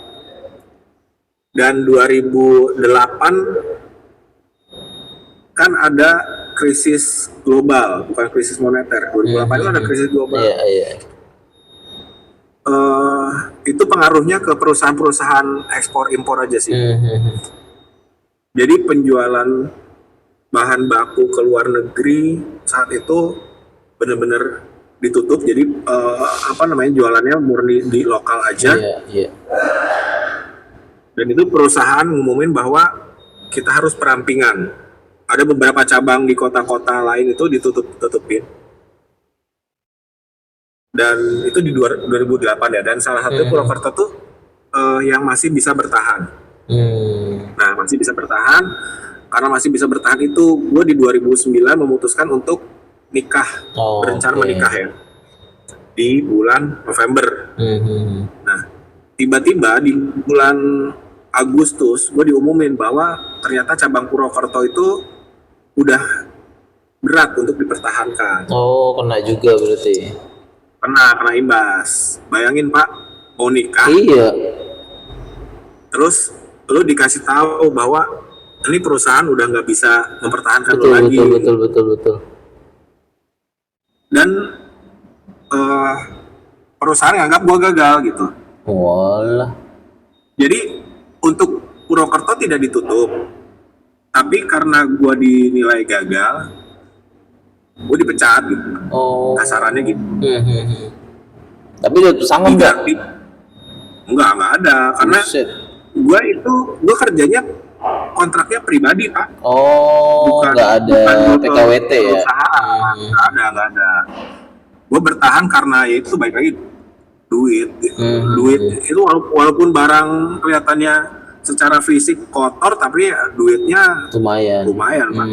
dan 2008 kan ada krisis global, bukan krisis moneter. 2008 itu ada krisis global. Iya. itu pengaruhnya ke perusahaan-perusahaan ekspor impor aja sih. Jadi penjualan bahan baku ke luar negeri saat itu benar-benar ditutup. Jadi jualannya murni di lokal aja. Iya. Dan itu perusahaan ngumumin bahwa kita harus perampingan. Ada beberapa cabang di kota-kota lain itu ditutupin. Dan itu di 2008 ya. Dan salah satu Purwokerto tuh yang masih bisa bertahan. Nah, masih bisa bertahan. Karena masih bisa bertahan itu, gue di 2009 memutuskan untuk nikah, berencana menikah ya, di bulan November. Nah, tiba-tiba di bulan Agustus, gue diumumin bahwa ternyata cabang Purwokerto itu udah berat untuk dipertahankan. Oh, kena juga berarti. Kena imbas. Bayangin Pak, mau nikah, Iya. terus lu dikasih tahu bahwa ini perusahaan udah nggak bisa mempertahankan lu lagi. Betul. Dan perusahaan nganggap gue gagal gitu. Walah. Jadi untuk Purwokerto tidak ditutup, tapi karena gue dinilai gagal, gue dipecat gitu. Oh. Kasarannya gitu. Tapi udah sanggup nggak? Enggak ada, karena Buset. gue kerjanya kontraknya pribadi Pak. Oh, nggak ada PKWT ya? Perusahaan. Nggak ada. Gue bertahan karena ya itu baik lagi duit. Duit itu walaupun barang kelihatannya secara fisik kotor, tapi ya duitnya lumayan Pak.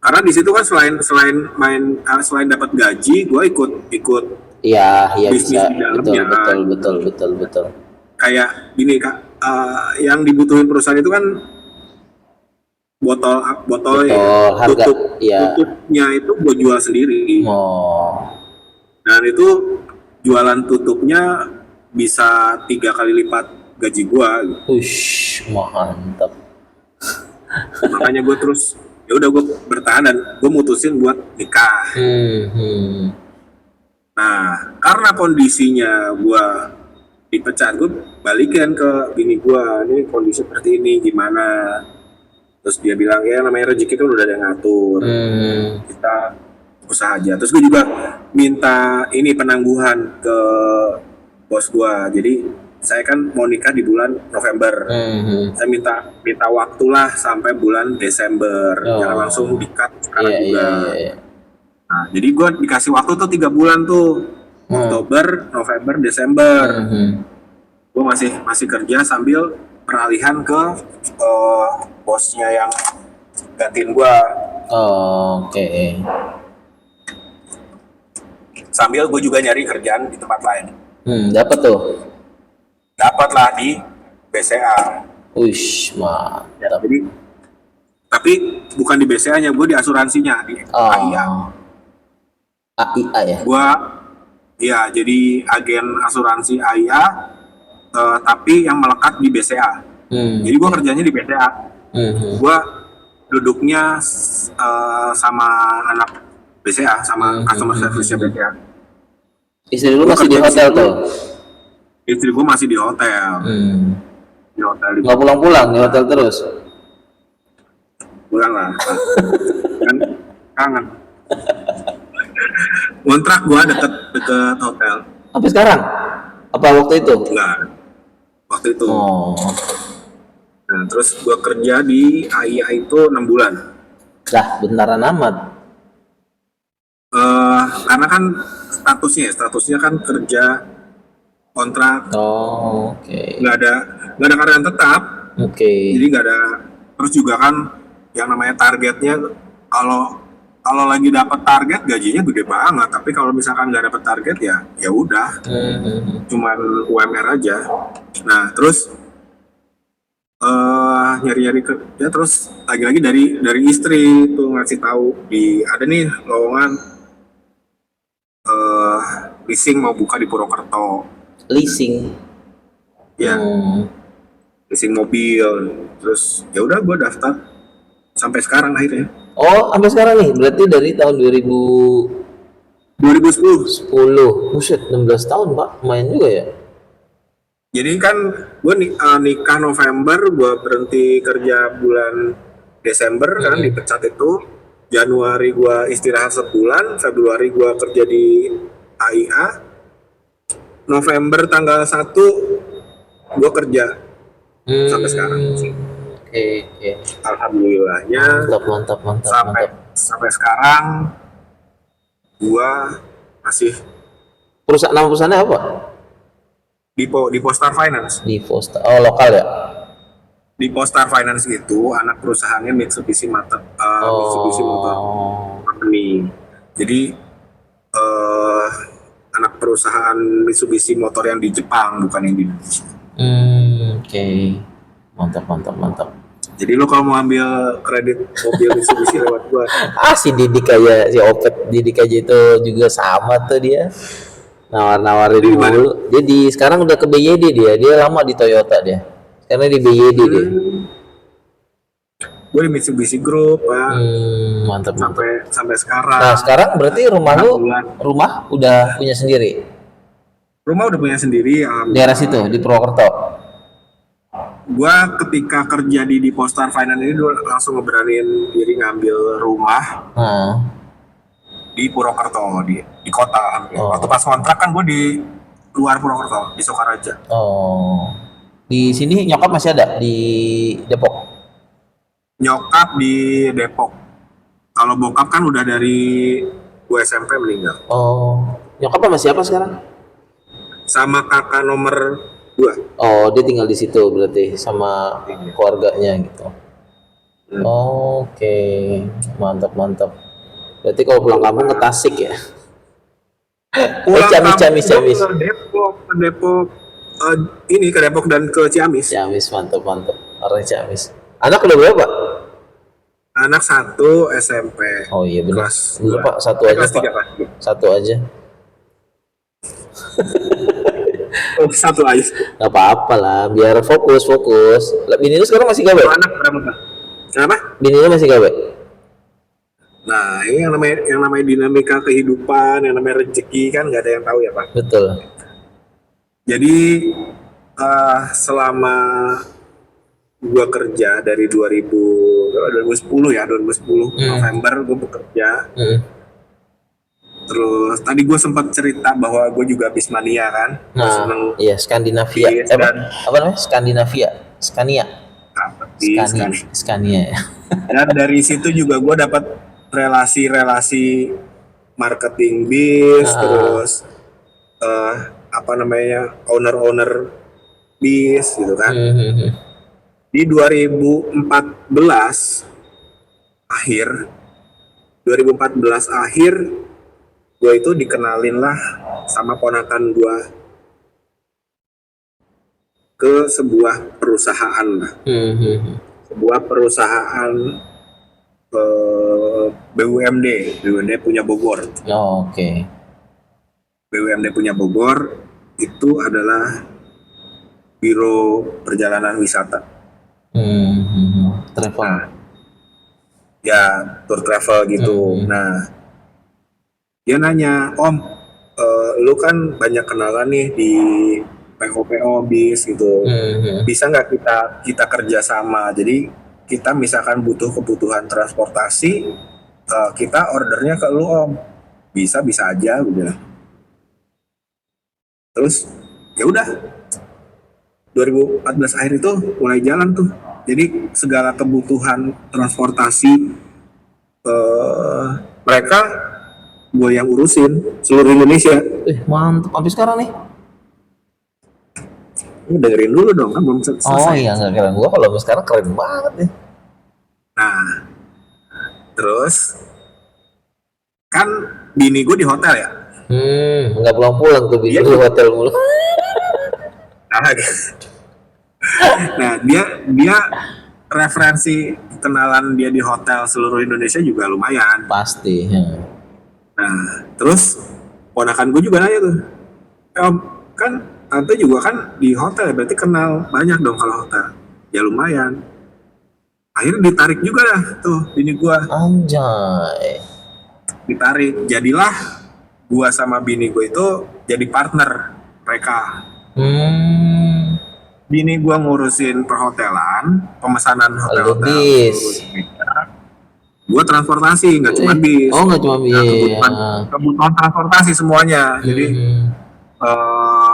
Karena di situ kan selain dapat gaji, gue ikut Iya bisnis bisa. di dalamnya. Betul. Kayak gini Kak, yang dibutuhin perusahaan itu kan botol harga. tutupnya itu gue jual sendiri. Dan itu jualan tutupnya bisa 3 kali lipat gaji gue. Mantap. Makanya gue terus ya udah gue bertahan dan gue mutusin buat nikah. Nah, karena kondisinya gue dipecat, gue balikin ke bini gue, ini kondisi seperti ini gimana. Terus dia bilang ya namanya rezeki kan udah ada yang ngatur, kita usaha aja. Terus gue juga minta ini penangguhan ke bos gue. Jadi saya kan mau nikah di bulan November, saya minta waktu lah sampai bulan Desember, jangan langsung dikat sekarang juga. Nah, jadi gue dikasih waktu tuh 3 bulan tuh, Oktober, November, Desember. Gue masih kerja sambil peralihan ke bosnya yang gantiin gue. Oke. Sambil gue juga nyari kerjaan di tempat lain. Dapat tuh. Dapatlah di BCA. Mantap. Jadi, tapi bukan di BCA-nya, gue di asuransinya di AIA. AIA ya? Gue ya jadi agen asuransi AIA, tapi yang melekat di BCA. Jadi gue kerjanya di BCA. Gue duduknya sama anak BCA, sama customer service-nya BCA. Istri lu masih di hotel tuh? Istri gue masih di hotel. Di hotel. Nggak pulang-pulang, di hotel terus? Pulang lah. Kan kangen. Kontrak gue deket hotel. Sampai sekarang? Apa waktu itu? Enggak. Waktu itu. Nah, terus gue kerja di AIA itu 6 bulan. Lah, bentaran amat. Karena kan statusnya kan kerja kontrak. Oke. Nggak ada karyawan tetap. Oke. Jadi nggak ada. Terus juga kan yang namanya targetnya, kalau lagi dapat target gajinya gede banget, tapi kalau misalkan nggak dapat target ya udah, cuman UMR aja. Nah terus nyari-nyari kerja, terus lagi-lagi dari istri tuh ngasih tahu ada nih lowongan leasing mau buka di Purwokerto. Leasing. Ya. Leasing mobil. Terus ya udah gue daftar sampai sekarang akhirnya. Sampai sekarang nih, berarti dari tahun 2012 2010. 10. Buset, 16 tahun, Pak. Main juga ya? Jadi kan gue nikah November, gue berhenti kerja bulan Desember kan dipecat itu. Januari gue istirahat sebulan, Februari gue kerja di AIA. November tanggal 1 gue kerja sampai sekarang. Oke, oke. Alhamdulillahnya Mantap. sampai sekarang gue masih Nama perusahaannya apa? di Postar Finance. Di Posta. Oh, lokal ya? Di Postar Finance itu anak perusahaannya Mitsubishi Motor Company. Jadi anak perusahaan Mitsubishi Motor yang di Jepang, bukan yang di Indonesia. Oke. Mantap. Jadi lo kalau mau ambil kredit mobil Mitsubishi lewat gua. Si Didik aja, si Opet Didik aja itu juga sama tuh dia. Nawar-nawarin Di mana? dulu. Dia sekarang udah ke BYD dia lama di Toyota dia. Sekarang di BYD dia. Gue di Mitsubishi Group, Pak. Mantap. Sampai sekarang. Nah, sekarang berarti rumah udah punya sendiri. Rumah udah punya sendiri. Daerah situ di Purwokerto. Gua ketika kerja di Postar Finance ini dulu langsung ngeberaniin diri ngambil rumah di Purwokerto, di kota. Waktu pas kontrak kan gue di luar Purwokerto, di Sokaraja. Di sini nyokap masih ada di Depok. Nyokap di Depok. Kalau bokap kan udah dari gue SMP meninggal. Nyokap sama siapa sekarang? Sama kakak nomor 2. Dia tinggal di situ berarti sama keluarganya gitu. Oke, mantap. Berarti kalau pulang kampung ke Tasik ya? Ciamis. Ke Depok, ini ke Depok dan ke Ciamis. Ciamis, mantap. Orang Ciamis. Anak udah berapa? Anak 1 SMP. Oh iya benar. Kelas Dulu 2. Pak, satu aja kelas 3, Pak. Pak. Satu aja. Oh, 1 aja. Gak apa-apa lah, biar fokus. Bini lu sekarang masih gawe? Anak berapa, Pak? Kenapa? Bini lu masih gawe? Nah, ini yang namanya dinamika kehidupan, yang namanya rezeki kan nggak ada yang tahu ya, Pak. Betul. Jadi selama gua kerja dari 2010 ya, 2010 November gua bekerja. Terus tadi gue sempat cerita bahwa gue juga Bismania kan. Nah, iya Skandinavia. Apa namanya? Scania ya. Dan dari situ juga gue dapat relasi-relasi marketing bis, terus owner bis gitu kan. Di 2014 akhir gue itu dikenalin lah sama ponakan gue ke sebuah perusahaan lah. Sebuah perusahaan BUMD punya Bogor. Oke. BUMD punya Bogor itu adalah Biro Perjalanan Wisata. Travel. Nah, ya tour travel gitu. Nah, dia nanya, Om, lu kan banyak kenalan nih di PO bis gitu. Bisa nggak kita kerja sama? Jadi kita misalkan butuh kebutuhan transportasi, kita ordernya ke lu, Om. Bisa aja udah. Terus ya udah 2014 akhir itu mulai jalan tuh. Jadi segala kebutuhan transportasi mereka gue yang urusin seluruh Indonesia. Mantap. Habis sekarang nih? Lu dengerin dulu dong, kan belum selesai. Oh iya, nggak keren gua kalau sekarang keren banget nih. Nah, terus kan bini gue di hotel ya. Nggak pulang tuh bini di hotel mulu. Nah, dia referensi kenalan dia di hotel seluruh Indonesia juga lumayan. Pasti. Nah, terus ponakan gue juga nanya tuh, Om, kan tante juga kan di hotel, berarti kenal banyak dong kalau hotel. Ya lumayan. Akhirnya ditarik juga lah tuh bini gue. Anjay. Ditarik. Jadilah gua sama bini gue itu jadi partner mereka. Bini gua ngurusin perhotelan, pemesanan hotel-hotel, bis. gua transportasi, nggak cuma bis. Oh, nggak cuma bis. Kebutuhan transportasi semuanya. Jadi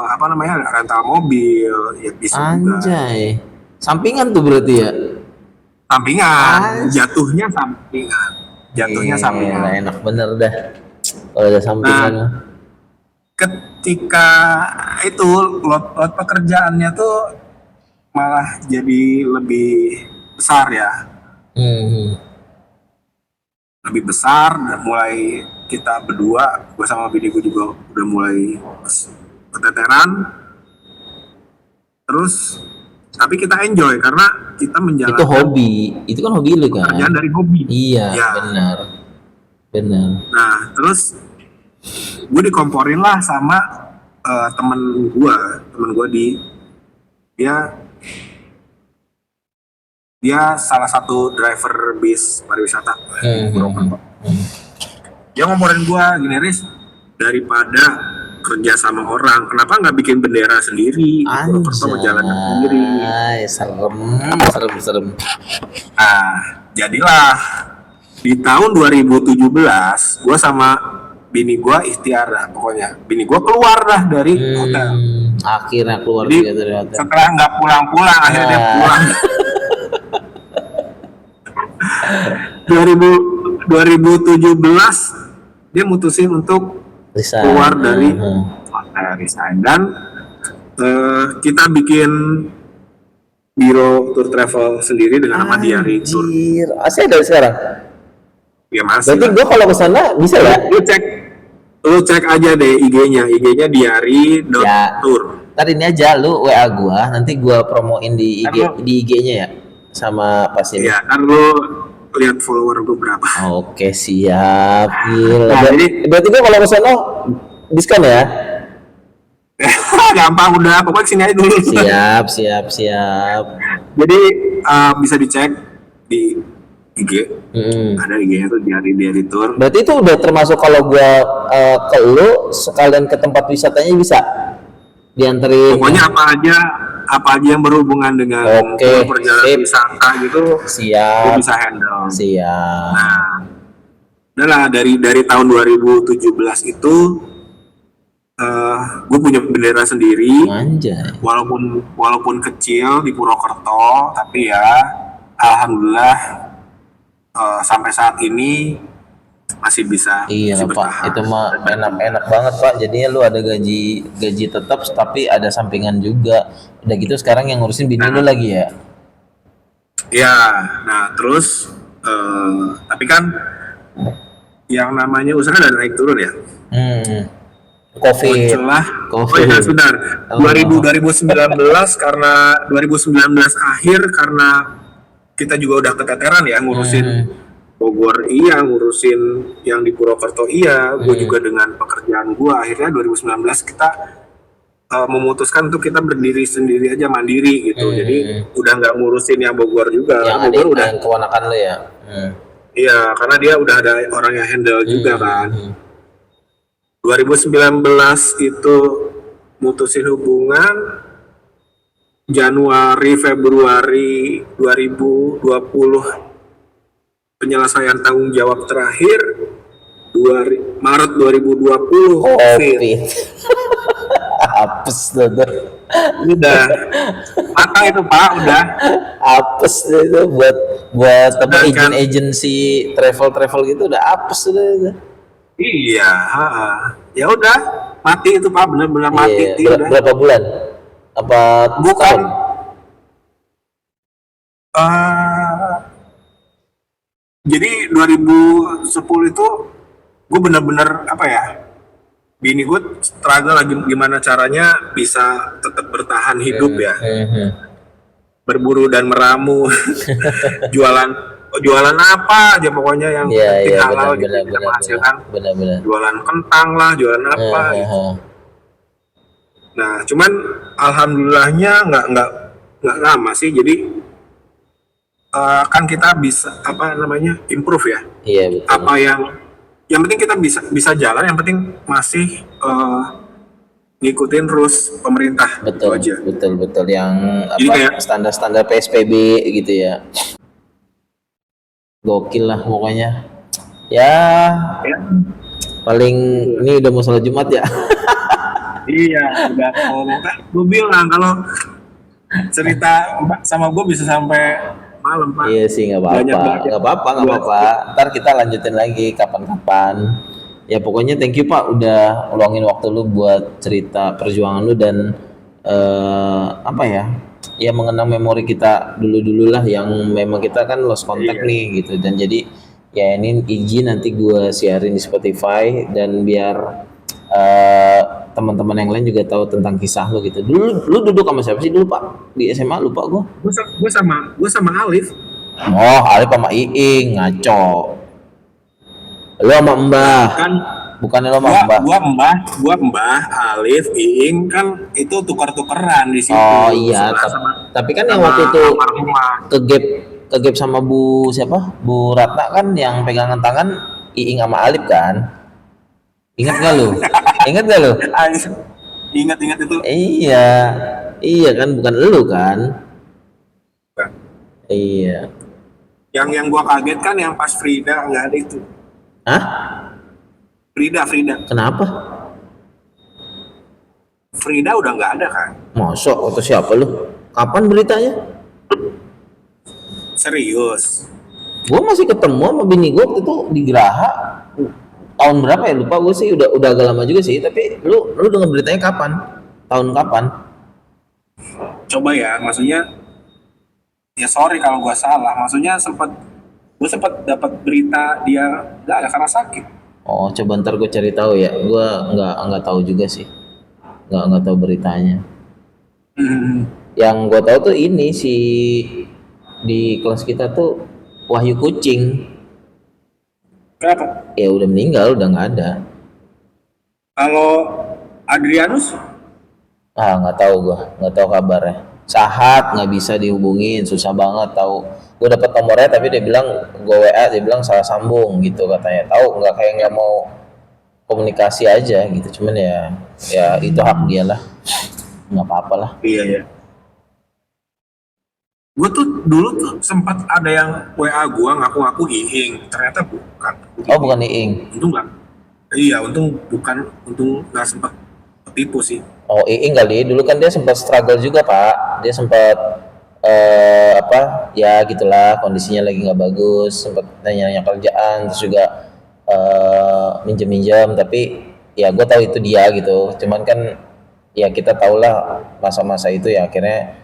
apa namanya, rental mobil, ya bisa juga. Anjay. Sampingan tuh berarti ya? Sampingan, jatuhnya sampingan. Gila, enak bener dah. Kalau ada sampingan. Nah, ketika itu lot pekerjaannya tuh malah jadi lebih besar ya. Lebih besar, dan mulai kita berdua, gue sama bini gue juga udah mulai keteteran. Terus tapi kita enjoy karena kita menjalankan Itu hobi, itu kan hobi lu kan? pekerjaan dari hobi. Iya, Ya. benar. Nah, terus gue dikomporin lah sama temen gue dia salah satu driver bis pariwisata. Dia ngomporin gue gini, Riz, daripada kerja sama orang, kenapa nggak bikin bendera sendiri? Purwokerto mau jalan sendiri. Serem. Nah, jadilah di tahun 2017 gue sama bini gue ikhtiar lah, pokoknya bini gue keluar lah dari hotel. Akhirnya keluar Jadi juga dari hotel. setelah nggak pulang-pulang, akhirnya dia pulang. 2017 dia mutusin untuk Resign. keluar dari hotel, resign. Dan kita bikin biro tour travel sendiri dengan nama Diary Tour. Anjir, masih ada sekarang? Ya masih. Berarti gue kalau kesana bisa ya? Lu cek aja deh IG-nya diary.tour. Ntar ini aja lu WA gua, nanti gua promoin di IG-nya ya sama pas ini. Ya, ntar lu lihat follower gue berapa. Oke, siap. Gila. Nah, berarti gua kalau kesana diskon ya? Gampang, udah, pokoknya sini aja dulu. Siap. Jadi bisa dicek di IG. Ada IG-nya tuh Diary Tour. Berarti itu udah termasuk kalau gua ke lu sekalian ke tempat wisatanya bisa dianterin. Pokoknya apa aja yang berhubungan dengan perjalanan wisata gitu, siap. Gua bisa handle. Siap. Nah, udahlah dari tahun 2017 itu gue punya bendera sendiri. Anjay. Walaupun kecil di Purwokerto, tapi ya alhamdulillah sampai saat ini masih bisa. Iya masih Pak, bertahan. itu mah enak banget Pak. Jadinya lu ada gaji tetap, tapi ada sampingan juga. Udah gitu sekarang yang ngurusin bini lu lagi ya? Ya, nah terus tapi kan yang namanya usaha ada naik turun ya. Covid. Muncullah. Oh iya, sebentar. 2019 karena 2019 akhir karena kita juga udah keteteran ya ngurusin Bogor iya, ngurusin yang di Purwokerto iya, gue juga dengan pekerjaan gue, akhirnya 2019 kita memutuskan untuk kita berdiri sendiri aja, mandiri gitu. Jadi udah nggak ngurusin yang Bogor juga. Yang Bogor udah yang keponakan lo ya. Iya, karena dia udah ada orang yang handle juga kan. 2019 itu mutusin hubungan, Januari Februari 2020 penyelesaian tanggung jawab terakhir, Maret 2020 Covid. Apes tuh. Udah matang itu Pak, udah Apes itu buat apa agensi travel gitu udah apes udah. Iya, ya udah mati itu Pak, benar-benar mati. Iya. Berapa bulan? Apa bukan? Jadi 2010 itu gue benar-benar apa ya? Bini gue struggle lagi gimana caranya bisa tetap bertahan hidup ya. Berburu dan meramu, jualan apa aja pokoknya yang penting halal gitu kita menghasilkan. Jualan kentang lah, jualan apa gitu. Nah, cuman alhamdulillahnya nggak lama sih. Jadi kan kita bisa improve ya. Iya betul. Apa yang yang penting kita bisa jalan, yang penting masih ngikutin rules pemerintah. Itu Betul, aja. betul yang Jadi apa kayak standar-standar PSBB gitu ya. Gokil lah pokoknya. Ya, ya, paling ini udah mau sholat Jumat ya. iya udah ngomong kan gue bilang kalau cerita sama gue bisa sampai malam Pak. Iya sih, nggak Banyak apa-apa, banget. nggak apa-apa, nggak apa-apa. Ntar kita lanjutin lagi kapan-kapan. Ya pokoknya thank you Pak udah luangin waktu lu buat cerita perjuangan lu dan apa ya? Ya mengenang memori kita dulu-dulu lah yang memang kita kan lost contact Iya. nih gitu dan jadi ya ini izin nanti gua siarin di Spotify dan biar eh, teman-teman yang lain juga tahu tentang kisah lu gitu. Dulu lu duduk sama siapa sih dulu Pak? Di SMA lupa gua. Gue sama Alif. Oh, Alif sama Iing ngaco. Lu sama Mbah, Kan bukannya lu sama gua Mbah. gua Mbah, Alif, Iing kan itu tukar-tukeran di situ. Oh iya, Sebelah sama tapi kan yang sama waktu itu almarhumah. ke gap sama Bu siapa? Bu Ratna kan yang pegangan tangan Iing sama Alif kan? Ingat gak lu? Ingat gak lu? Alif, ingat-ingat itu. Iya, iya kan bukan lu kan? Iya. Yang gua kaget kan yang pas Frida nggak ada itu. Hah? Frida Kenapa? udah nggak ada kan? Mosok atau siapa lu? Kapan beritanya? Serius. Gue masih ketemu sama bini gue waktu itu di Geraha tahun berapa ya lupa gue sih udah agak lama juga sih tapi lu dengar beritanya kapan tahun kapan Coba ya, maksudnya ya sorry kalau gua salah. Maksudnya gue sempat dapat berita dia nggak ada karena sakit. oh coba ntar gue cari tahu ya gue nggak tahu juga sih nggak tahu beritanya Hmm. yang gue tahu tuh ini si di kelas kita tuh Wahyu Kucing Kenapa? ya udah meninggal udah nggak ada Kalau Adrianus, nggak tahu gue nggak tahu kabarnya Sahat nggak bisa dihubungin susah banget tahu gue dapat nomornya tapi dia bilang gue WA dia bilang salah sambung gitu katanya tahu nggak kayak nggak mau komunikasi aja gitu cuman ya itu hak dia lah nggak apa-apa lah iya ya. Gue tuh dulu tuh sempat ada yang WA gue ngaku-ngaku Iing, ternyata bukan. oh bukan Iing Untung nggak. Iya, untung nggak sempat ketipu sih. oh Iing kali dulu kan dia sempat struggle juga Pak dia sempat apa ya gitulah kondisinya lagi nggak bagus sempat nanya-nanya kerjaan terus juga minjem-minjem tapi ya gue tahu itu dia gitu cuman kan ya kita tahulah masa-masa itu ya akhirnya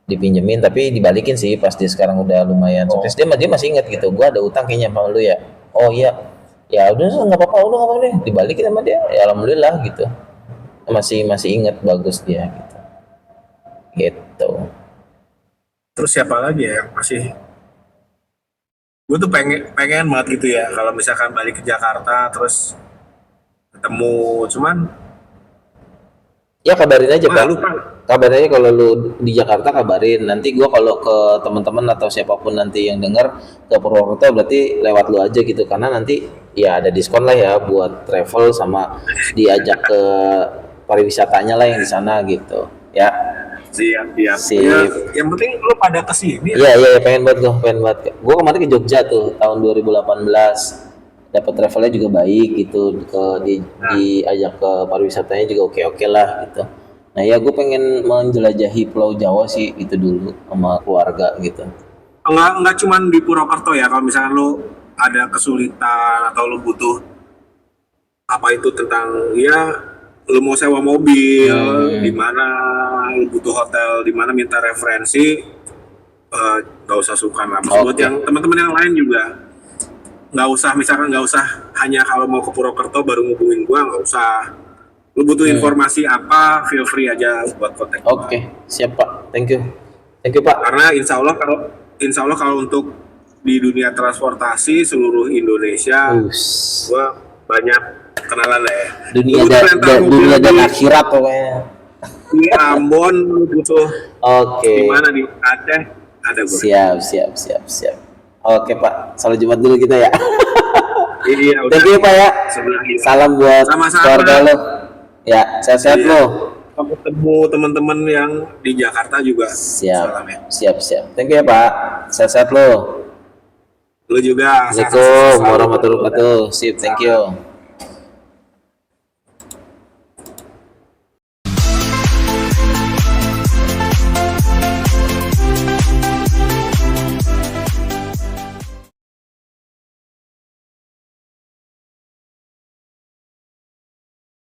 dipinjemin tapi dibalikin sih pas dia sekarang udah lumayan sukses dia masih ingat gitu gue ada utang kayaknya sama lu ya oh iya ya udah nggak apa-apa udah nggak apa-apa deh dibalikin sama dia ya alhamdulillah gitu masih ingat bagus dia gitu Terus siapa lagi ya yang masih? Gue tuh pengen banget gitu ya kalau misalkan balik ke Jakarta terus ketemu, cuman ya kabarin aja Pak lupa. kabarin aja kalau lu di Jakarta kabarin nanti gua kalau ke teman-teman atau siapapun nanti yang dengar ke Purwokerto berarti lewat lu aja gitu karena nanti ya ada diskon lah ya buat travel sama diajak ke pariwisatanya lah yang di sana gitu ya Siap. Sip. Ya, yang penting lu pada kesini. iya pengen banget gua kemarin ke Jogja tuh tahun 2018 dapat travelnya juga baik gitu diajak ke pariwisatanya juga oke lah gitu nah ya gue pengen menjelajahi Pulau Jawa sih itu dulu sama keluarga gitu Enggak cuman di Purwokerto ya, kalau misalkan lu ada kesulitan atau lu butuh apa itu tentang ya lu mau sewa mobil di mana, lu butuh hotel di mana, minta referensi, nggak usah sungkan lah. Buat Oke. yang teman-teman yang lain juga nggak usah hanya kalau mau ke Purwokerto baru ngubungin gua, nggak usah. Lu butuh informasi apa, feel free aja buat kontak gua. Oke, siap Pak. Thank you Pak. Karena insya Allah kalau untuk di dunia transportasi seluruh Indonesia, gua banyak kenalan lah ya. Dunia Lu butuh rental mobil dunia dan di- akhirat pokoknya. di Ambon, lu butuh Oke. di mana, di Aceh ada gue. Siap. Oke Pak, salat Jumat dulu kita ya. Iya, udah. Thank you Pak ya. Sebenarnya. Salam buat Sama-sama. keluarga lo. Ya, sehat-sehat Iya. lo. Aku ketemu teman-teman yang di Jakarta juga. Siap, Salam ya. siap. Thank you ya Pak. Sehat-sehat lo. Lu juga. Assalamualaikum warahmatullahi wabarakatuh. Sip, thank you.